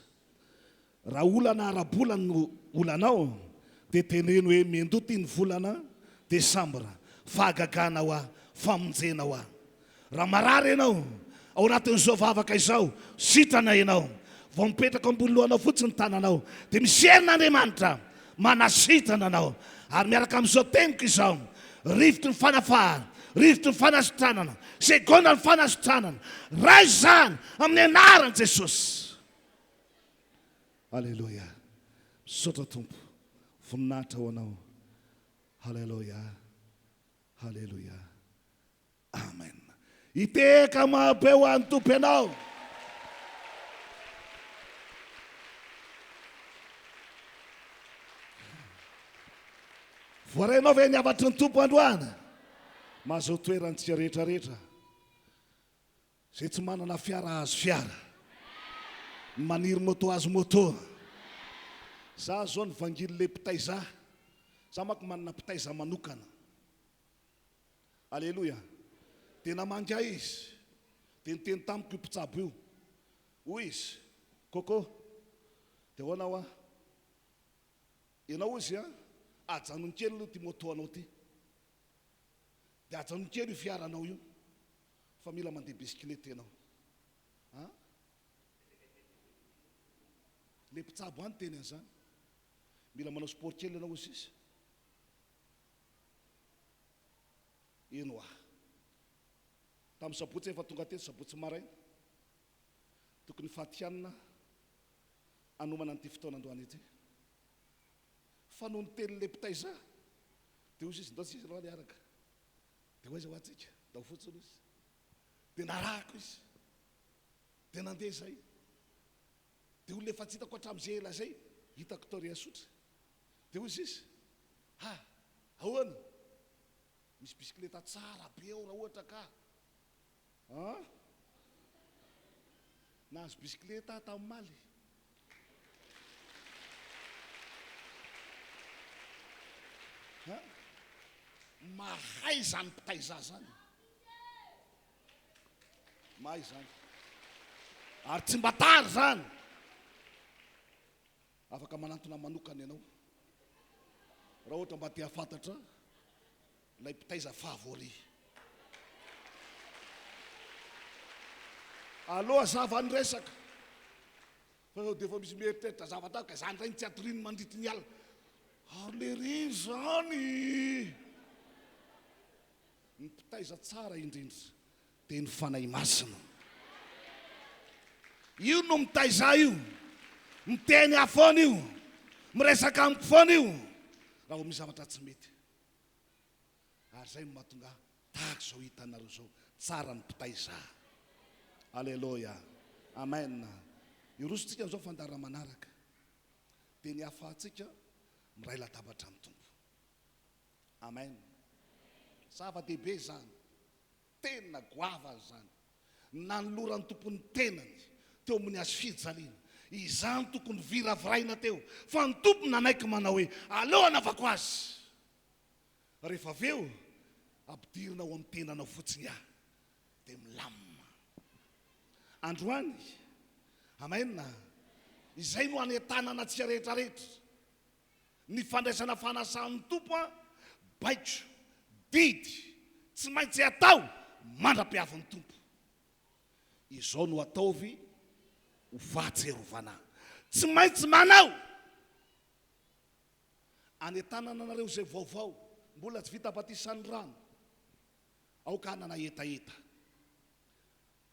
Raha olana ara-bolana no olanao dia teneno hoe miandoty ny volana decembre, fahagagana ho aho, famonjena ho aho. Raha marary ianao ao anatin'izao vavaka izao, sitrana ianao, vao mipetraka ambony lohanao fotsiny ny tananao dia misy herin'Andriamanitra manasitrana anao. Ary miaraka amin'izao teniko izao, rivotry ny fanafahana, rivotry ny fanasitranana, segona ny fanasitranana, raha izany amin'ny anaran'i Jesosy. Halleloja. Misaotra tompo, voninahitra ho anao. Halleloja, halleloja, amen. Iteka mahabe ho an'ny tompo ianao. Voarainao ve niavatry ny tompo androany? Mahazo toerantsika rehetrarehetra. Zay tsy manana fiara azo fiara, maniry moto azo moto. Za zao ny vangilyle mpitaiza, za manko manana mpitaiza manokana. Alleloja. Tena manga izy, dia niteny tamiko io mpitsabo io, hoy izy, koko, dia hoanao a, ianao izy a, ajanony kely aloha ty moto anao ty, dia ajanony kely io fiaranao io, fa mila mandeha bisikilety ianao. Le mpitsabo any teny an'izany, mila manao sport kely ianao izy izy. Ino ah, tamin'ny sabotsy efa tonga teto, sabotsy maraina, tokony fifadian-kanina anomana an'ity fotoanandroany ity. Fa noho ny tenin'le mpitaiza, dia hoy izy ndao tsisy loha niaraka, dia hoaiza ho atsika, ndao fotsiny izy. Dia narahako izy, dia nandeha zay. Dia olona efa tsy hitako hatramin'izay ela zay, hitako tao Riasotra. Dia hoy izy, ahoana? Misy bisikileta tsara be ao raha ohatra ka. Nahazo bisikileta tamin'ny Maly. Mahay zany mpitaiza zany, mahay zany, ary tsy mba tary zany. Afaka manantona manokana ianao raha ohatra mba te hafantatra ilay mpitaiza favori. Aloha zava ny resaka fa dia efa misy mieritreritra zavatao ka zany regny tsy atoriny mandritra ny alina. Ary le riny zany ny mpitaiza tsara indrindra dia ny fanahy masina. Io no mitaiza io, miteny afoana io, miresaka amiko foana io raha ho misy zavatra tsy mety. Ary zay no mahatonga tahaka izao hitanareo zao tsara ny mpitaiza. Alleloja, amen. Irosontsika n'izao fandara manaraka dia ny hafahantsika miray latabatra amin'ny tompo. Amen. Zava-dehibe zany, tena goava zany. Nanoloran'ny tompony tenany teo amin'ny azo fijaliana. Izany tokony viraviraina teo, fa ny tompony nanaiky manao hoe aloha navako azy. Rehefa avy eo ampidirina ao amin'ny tenanao fotsiny aho dia milamina. Androany Amen. Izay no anetanana antsika rehetrarehetra. Ny fandraisana fanasan'ny tompo a baitro, didy, tsy maintsy atao mandra-piavin'ny tompo. Izao no ataovy ho fahatserovana. Tsy maintsy manao. Anetanana anareo zay vaovao, mbola tsy vita batisan'ny rano. Aoka nanaetaeta.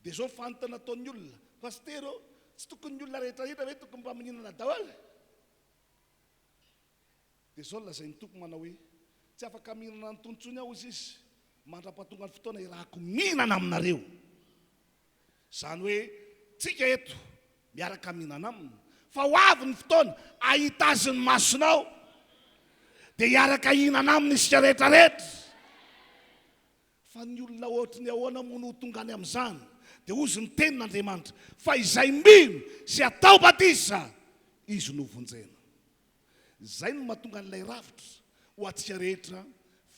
Dia zao fanontana ataon'ny olona, pastero, tsy tokony ny olona rehetrarehetra hoe tokony mba mihinana daholo. Dia zao lazay ny tompo manao hoe tsy afaka mihinana ny tontsony aho izy mandra-pahatonga ny fotoana irahako mihinana aminareo. Zany hoe tsika eto miaraka mihinana aminy, fa ho avy ny fotoana ahita azy ny masonao dia hiaraka hihinana aminy isika rehetrarehetra. Fa ny olona ohatry ny ahoana moa no tonga any amin'izany dia ozy ny tenin'Andriamanitra fa izay mbino sy atao batisa izy no vonjena. Zay no mahatonga an'ilay ravitra ho atsika rehetra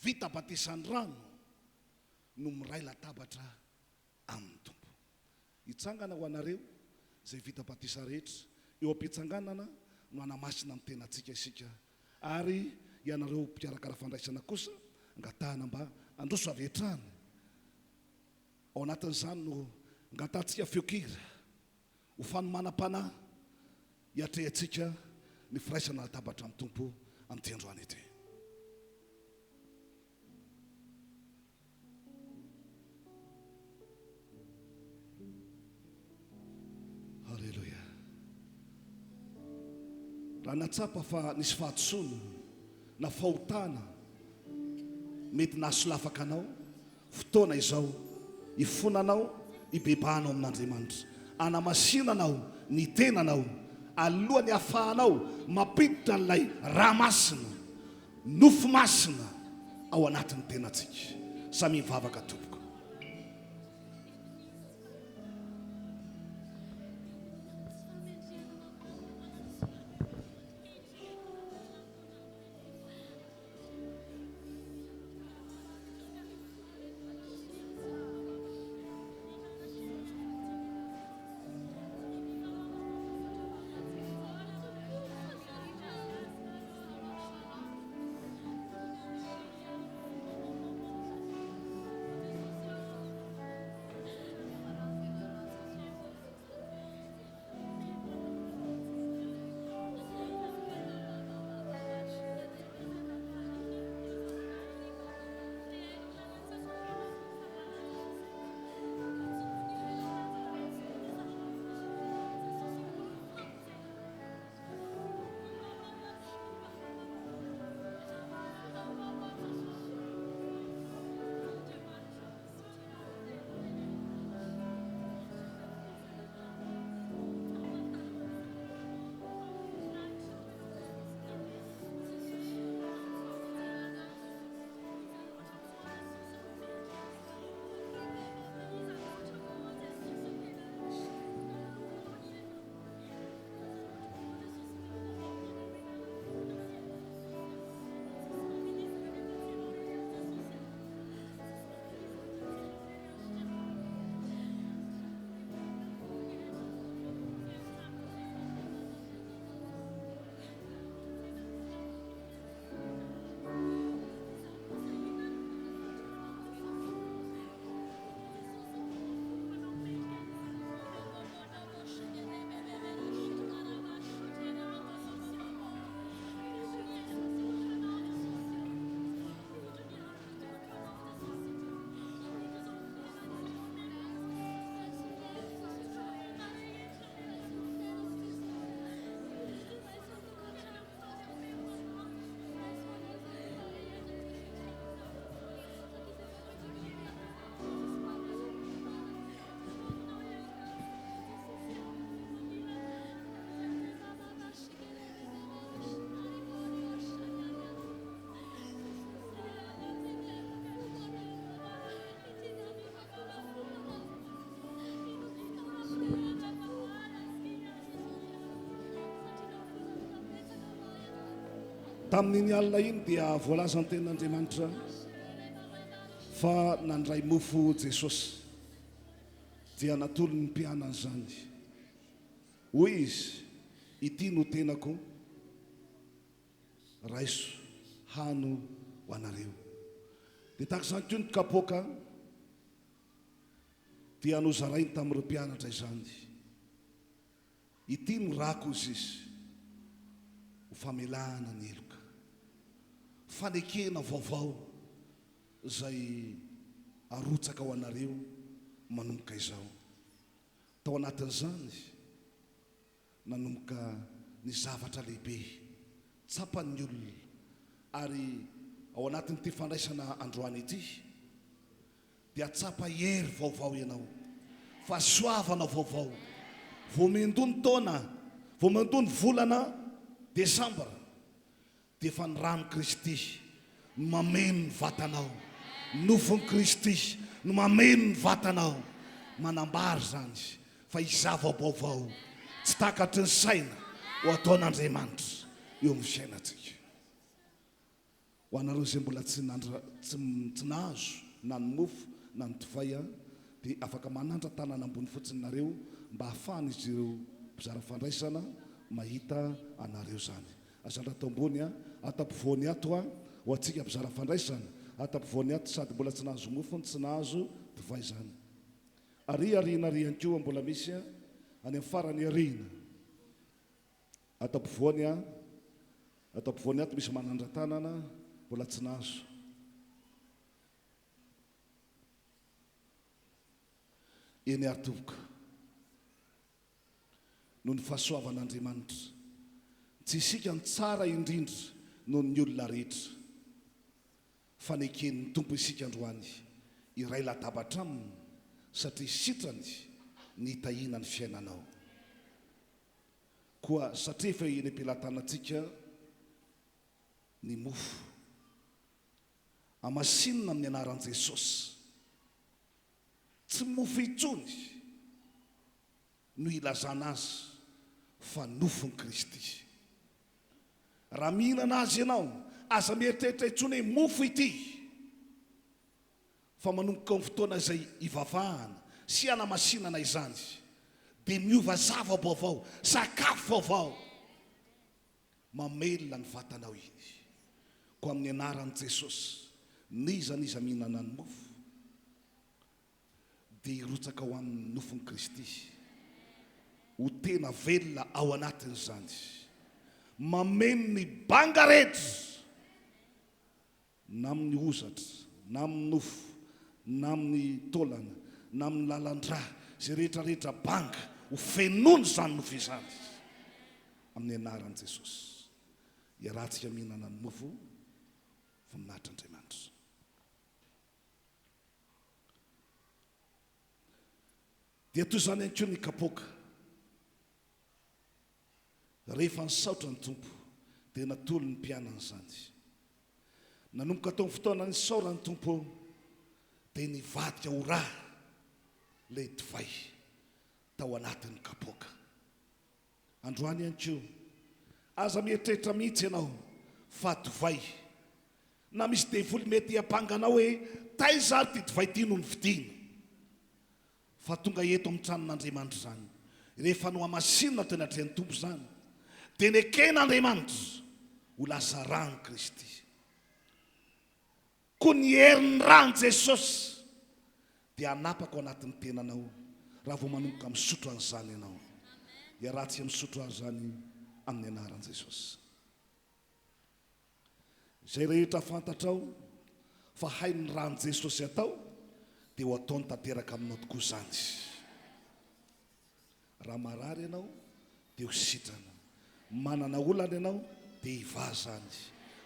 vita batisan'ny rano no miray latabatra amin'ny tompo. Hitsangana ho anareo zay vita batisa rehetra eo am-pitsanganana no anamasina amin'ny tenantsika isika, ary ianareo mpiarakara fandraisana kosa angatahana mba androso avy hatrany. Ao anatin'izany no angatantsika feokira ho fanomanam-panahy hiatrehantsika ny firaisana latabatra amin'ny tompo amin'ny androany ety. Halleluja. Raha natsapa fa nisy fahatsono na fahotana mety nahasolafaka anao, fotoana izao ifonanao ibebahanao amin'Andriamanitra, anamasinanao ny tenanao alohan'ny hafahanao mampiditra n'ilay raha masina, nofo masina ao anatin'ny tenantsika. Samy mivavaka tompoko. Tamin'iny alina iny dia voalaza ny tenin'Andriamanitra fa nandray mofo Jesosy dia natolo ny mpianany zany. hoy izy ity no tenako raiso hano ho anareo. Dia tahaka izany koa ny kapoaka dia nozarainy tamin'ireo mpianatra izany. Ity no rako izy ho famelana ny eloka, fanekena vaovao izay arotsaka ho anareo manomboka izao. Tao anatin'izany nanomboka ny zavatra lehibe tsapan'ny olona, ary ao anatin'ity fandraisana androany ity dia tsapa hery vaovao ianao, fahasoavana vaovao. Vao mendony taona, vao mendony volana decembre, dia efa ny rano Kristy no mameno ny vatanao, nofony Kristy no mameno ny vatanao. Manambary zany fa izava vaovao tsy takatry ny saina ho ataon'Andriamanitra eo amin'ny fiainantsika. Ho anareo izay mbola tsy nahazo na ny mofo na ny divay, dia afaka manantra tanana ambony fotsiny nareo mba hahafahana izy ireo mpizara fandraisana mahita anareo zany. Azandra tao ambony atampovoany ato ho antsika mpizara fandraisana, atampovoany ato sady mbola tsy nahazo mofo tsy nahazo divay zany. Ary ihany koa mbola misy any amin'ny farany arina. Atampovoany ato misy manandra-tanana mbola tsy nahazo. Eny atovoka noho ny fahasoavan'Andriamanitra, tsy isika ny tsara indrindra noho ny olona rehetra, faneken'ny tompo isika androany iray latabatra aminy, satria sitrany ny hitahina ny fiainanao. Koa satria efa eny am-pelatanantsika ny mofo amasinina amin'ny anaran'i Jesosy, tsy mofo intsony no ilazana azy fa nofony Kristy. Raha mihinana azy ianao, aza mieritreritra intsony hoe mofo ity, fa manomboka amin'ny fotoana izay ivavahana sy hanamasinana izany dia miova zava-baovao, sakafo vaovao, mamelona ny vatanao iny. Ko amin'ny anaran'i Jesosy, niza mihinana ny mofo dia hirotsaka ho amin'ny nofony Kristy, ho tena velona ao anatin'izany, mameno ny banga rehetra na amin'ny ozatra, na amin'ny nofo, na amin'ny taolana, na amin'ny lalandra, izay rehetrarehetra banga ho fenony izany nofo izany amin'ny anaran'i Jesosy. Iarahantsika mihinana ny mofo voninahitra Andriamanitra. Dia toy izany ihany koa ny kapoaka. Rehefa nisaotra ny tompo dia natolo ny mpianana izany. Nanomboka tao amin'ny fotoana nisaora ny tompo dia nivadika ho rà ilay divay tao anatin'ny kapoaka. Androany ihany koa, aza mieritreritra mihitsy ianao fa divay, na misy devoly mety hampanganao hoe taiza ary ty divay ty no nividiana, fa tonga eto amin'ny tranon'Andriamanitra zany, rehefa no hamasinina teny atrehan'ny tompo zany, dia neken'Andriamanitra ho lasa rano Kristy. Koa ny herin'ny rano Jesosy dia hanapaka ao anatin'ny tenanao raha vao manomboka misotro an'izany ianao. Iarahantsika misotro an'izany amin'ny anaran'i Jesosy. Izay rehetra fantatrao fa hainy rano Jesosy atao dia ho ataony tanteraka aminao tokoa izany. Raha marary ianao dia ho sitrana, manana olana ianao dia hiva zany,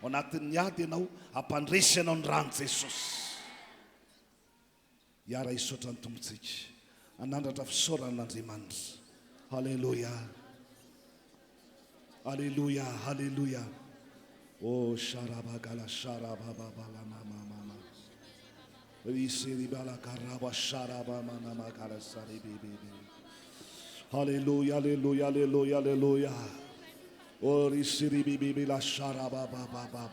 ao anatin'ny ady ianao hampandresy ianao ny rano Jesosy. Iara hisaotra ny tompontsika, anandratra fisaoran'Andriamanitra. Halleluja, halleluja, halleluja. Oh sharabagala sharababala mama risiribala karaba sharabamana magala saribibi. Halleluja, halleluja, halleluja, halleluja. Oh risiribibi la sharabababa.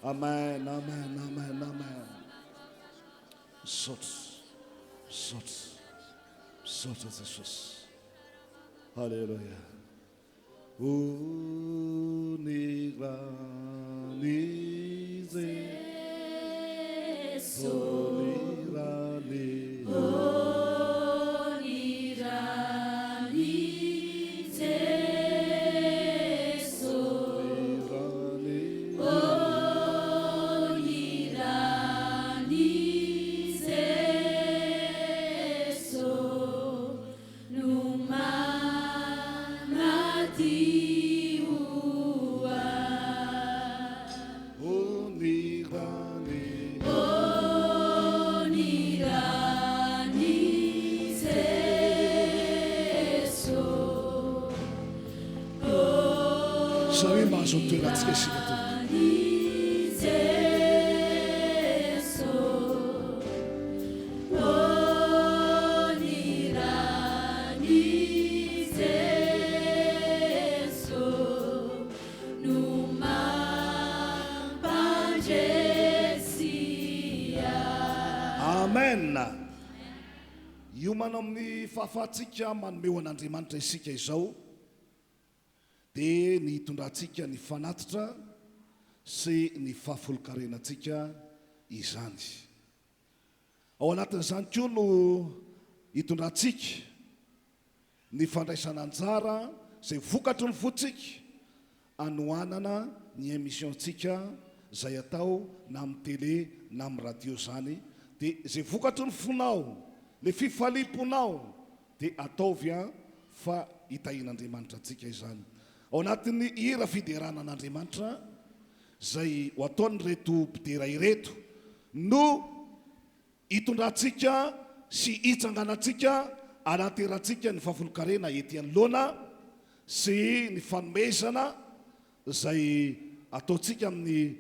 Amen, amen, amen, amen. Sot Jesus. Halleluja. Sabi mahazo toerantsika isika to. Amen. Io manao amin'ny fahafahatsika manome ho an'Andriamanitra isika izao dia ny hitondrantsika ny fanatitra sy ny fahafolokarenantsika izany. Ao anatin'izany koa no hitondrantsika ny fandraisana anjara izay vokatry ny fotsika anohanana ny émissiontsika izay atao na amin'ny télé na amin'ny radio zany, dia izay vokatry ny fonao, le fifalimponao dia ataovy fa hitahin'Andriamanitra antsika izany. Ao anatin'ny hira fiderana an'Andriamanitra izay ho ataony reto mpidera ireto no hitondrantsika sy hitsanganantsika anaterantsika ny fahafolokarena ety anoloana sy ny fanomezana izay ataontsika amin'ny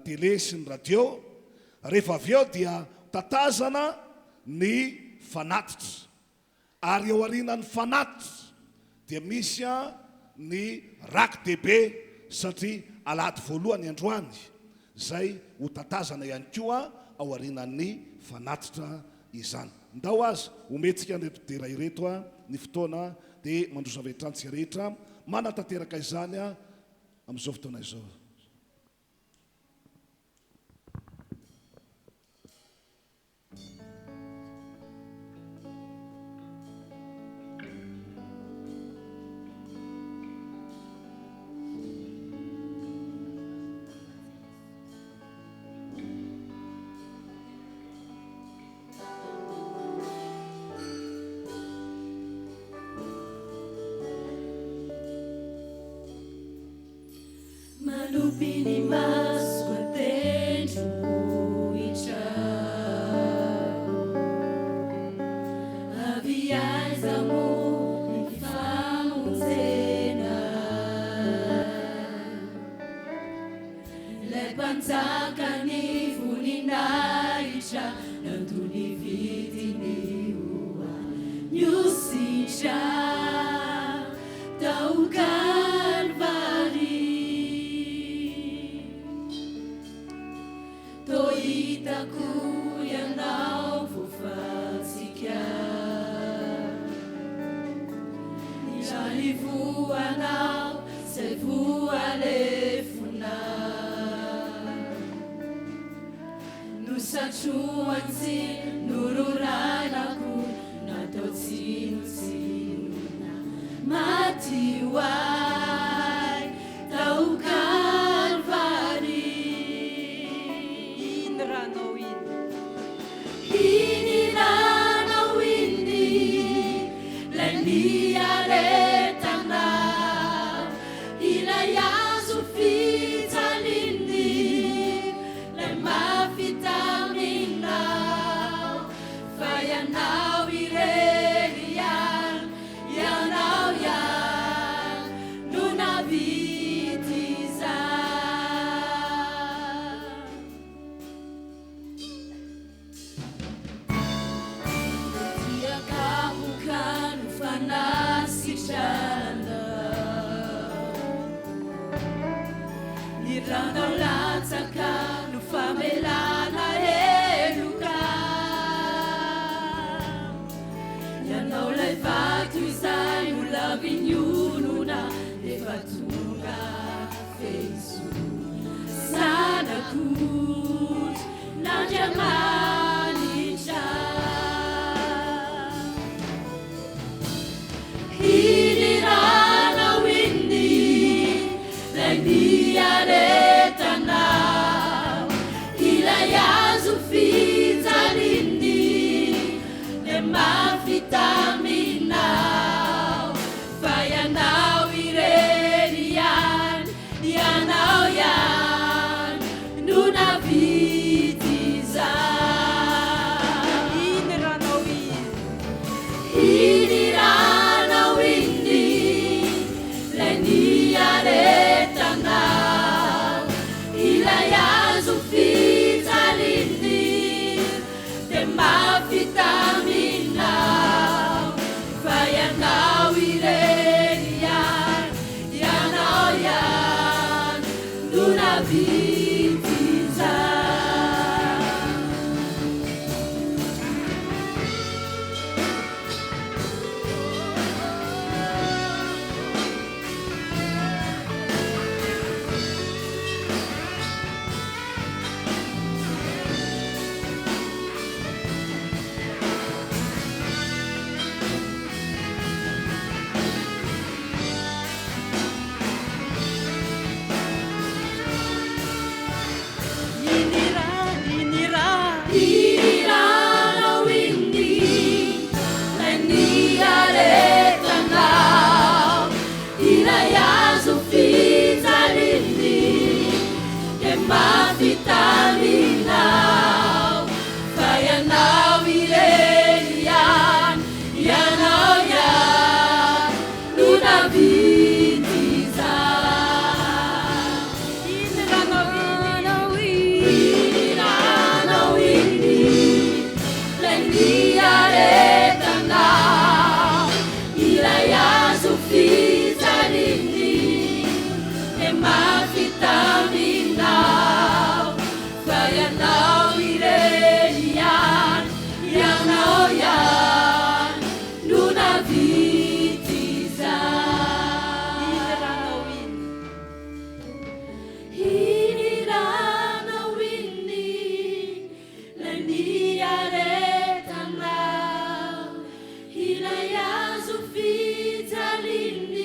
télé sy ny radio. Rehefa avy eo dia tatazana ny fanatitra, ary ao aorianan'ny fanatitra dia misy ny rak-debe satria alahady voalohany androany izay ho tatazana ihany koa ao aorianan'ny fanatitra izany. Ndao azy ometsika ny mpidera ireto ny fotoana dia mandrosa vetrantsika rehetra manatanteraka izany amin'izao fotoana izao. Manupini masco tenjuicha aviais amor e famuzena le panzaka ni funinaicha nanduni vitini ua nyusicha taukan vali toitaku yanao fufatsika nijalivuanao sevualefuna nusachuansi nururanaku natotsinutsinuna matiwai taukan vali Ininanawindi Lendialetana Ilayasu fitalindi Lemafitaminna Fayanau irelian Yanau yan Nunavitiza Nirano latsaka no famelana eluka Yanao lay vato izay no lavinyo niaretanao ilay azo fijaliny le mafitaminao fa ianao irery ihany ianao ihany no navidy izany iny ranao iny iny ranao iny le niaretanao ilay azo fijaliny de mafitaminao fa ianao irery ihany ianao ihany no navidy izany Iranao indi le niaretanao ilay azo fijaliny de mafitaminao fa ianao irery ihany ianao ihany no navidy izany iny ranao iranao iny le niaretanao ilay azo fijaliny de mafitaminao fa ianao irery ihany ianao ihany no navidy izany iny ranao iny iny ranao iny le niaretanao ilay azo fijaliny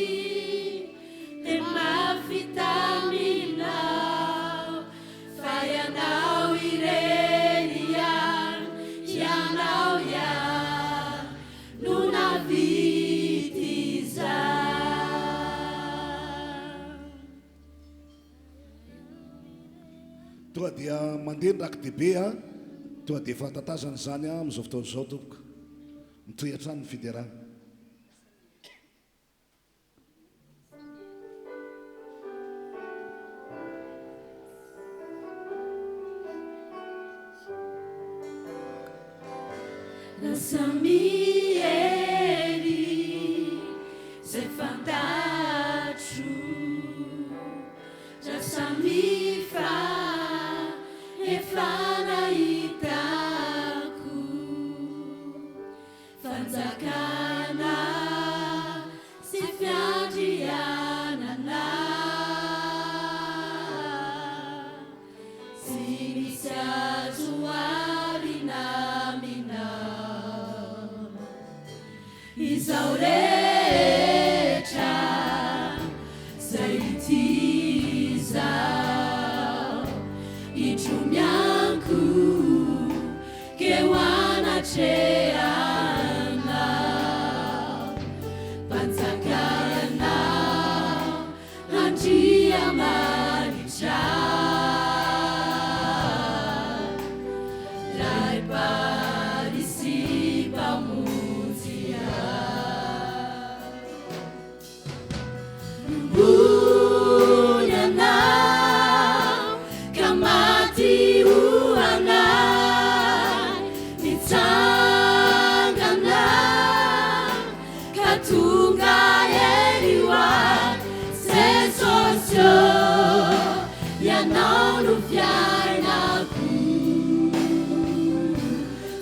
de mafitaminao fa ianao irery ihany ianao ihany no navidy izany tonga dia mandeha ndraky dibe a tonga dia fantatazana zany a amin'izao fotoana izao tompoka mitohatra ny fiderana lasa miery zay fantatro lasa efa nahitako fanjakana sy fiandrianana sy misy azo aminaminao izao rehetra zay ity izao itromianko keo anatrehanao panjakanao andria manitra ray parisipamonjia Bunyanao kamati uanai nitsangana katunga eriwa sesosyo yanao nufiainaku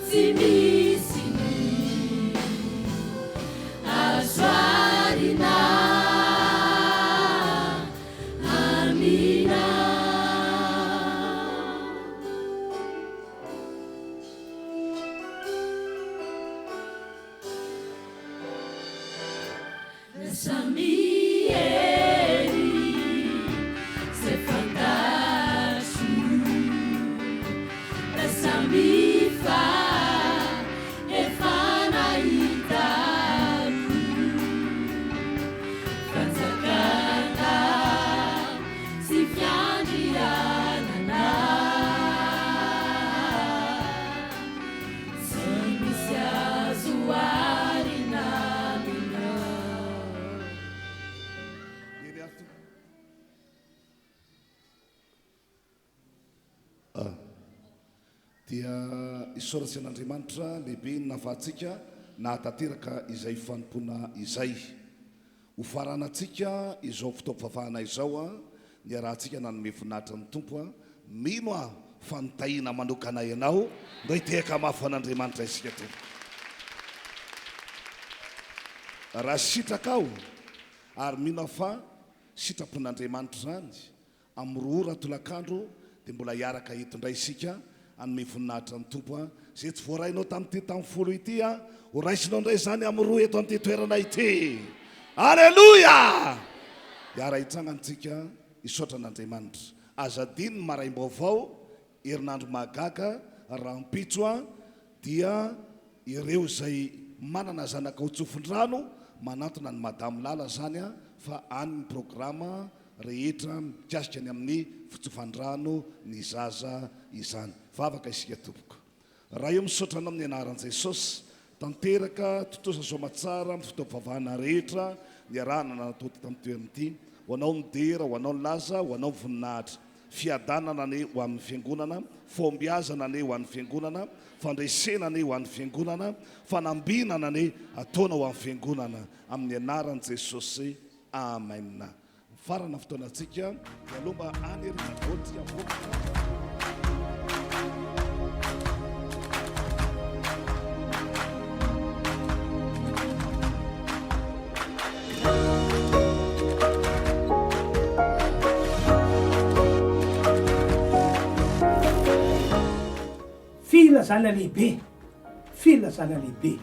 simisini aswarina Samieri se Rifa efa nahitako fatsakana sy fiandrianana tsy misy azo arina mina. Dia isoratsy an'Andriamanitra lehibe nafahatsika nahatanteraka izay fanompona izay ho faranantsika izao fotoam-pivavahana izao a ny arahantsika nanome voninahitra ny tompo a mino a fanontahina manokana ianao mba hitehaka mafy an'Andriamanitra isika teo raha sitraka ao ary mino fa sitrapon'Andriamanitra zany amin'ny roa ratolakandro dia mbola hiaraka eto indray isika anome voninahitra ny tompo a zay tsy voarainao tamin'ity tamin'ny folo ity a ho raisinao indray zany amin'ny roa eto amin'ity toerana ity. Alleluia! Hiara hitsangantsika isotra an'Andriamanitra azadiny maraim-baovao herinandro mahagaga raha mpitso a dia ireo izay manana zanaka ho tsofin-drano manantona ny madamo lala zany a fa any ny programa rehetra mikasika ny amin'ny fitsofan-drano ny zaza izany. Vavaka isika tompoko raha io misaotrana amin'ny anaran'i Jesosy tanteraka totosa soamatsara amin'ny fotoam-pivavahana rehetra ny arahana natao tamin'ny toerana ity ho anao midera ho anao laza ho anao voninahitra fiadanana ne ho amin'ny fiangonana fombiazana ne ho an'ny fiangonana fandresena ne ho an'ny fiangonana fanambinana ne ataona ho amin'ny fiangonana amin'ny anaran'i Jesosy amen. Farana fotoanantsika dia lomba any erynagotsika filazana lehibe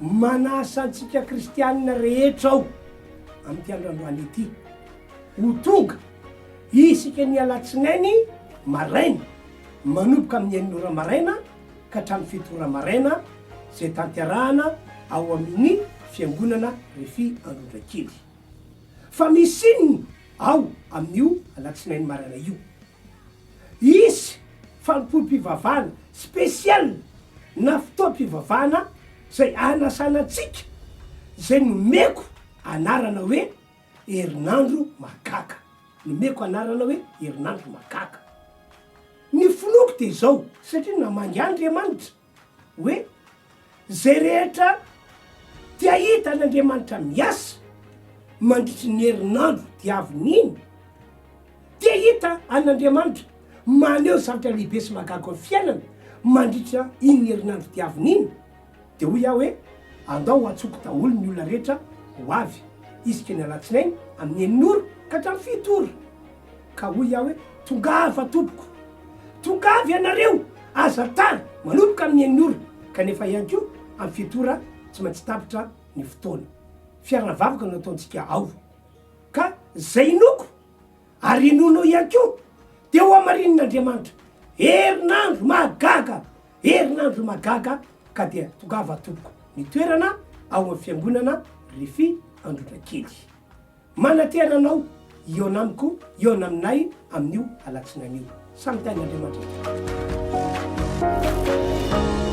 manasa antsika kristianina rehetra ao amin'ity androandroany ity ho tonga isika ny alatsinainy maraina manomboka amin'ny enin'ora maraina ka hatramin'ny fito ora maraina zay tanterahana ao amin'ny fiangonana RHEFI Androndrakely fa misy inony ao amin'io alatsinainy maraina io isy fanompoam-pivavahana spesial na fotoam-pivavahana zay anasanantsika zay nomeko anarana hoe herinandro mahagaga nomeko anarana hoe herinandro mahagaga ny finoko de zao satria namangy Andriamanitra hoe zay rehetra tia hita an'Andriamanitra miasa mandritry ny herinandro diavin'iny tia hita an'Andriamanitra maneho zavatra lehibe sy mahagaga ny fiainana mandritra iny ny herinandro diavin'iny de hoy aho hoe andao atsoko daholo ny olona rehetra ho avy isika ny alatsinainy amin'ny enin'ora ka hatramin'ny fito ora ka hoy aho hoe tongava tompoko tongavy ianareo aza tany manomboka amin'ny enin'ora kanefa ihany ko amin'ny fito ora tsy maintsy tapitra ny fotoana fiarana vavaka no ataontsika ao ka zay noko ary inono ihany ko de ho amarin'Andriamanitra herinandro mahagaga ka dia tongava tompoko ny toerana ao amin'ny fiangonana RHEFI Androndrakely manateranao eo anamiko eo anaminay amin'io alatsinain'io samy tain'Andriamanitra.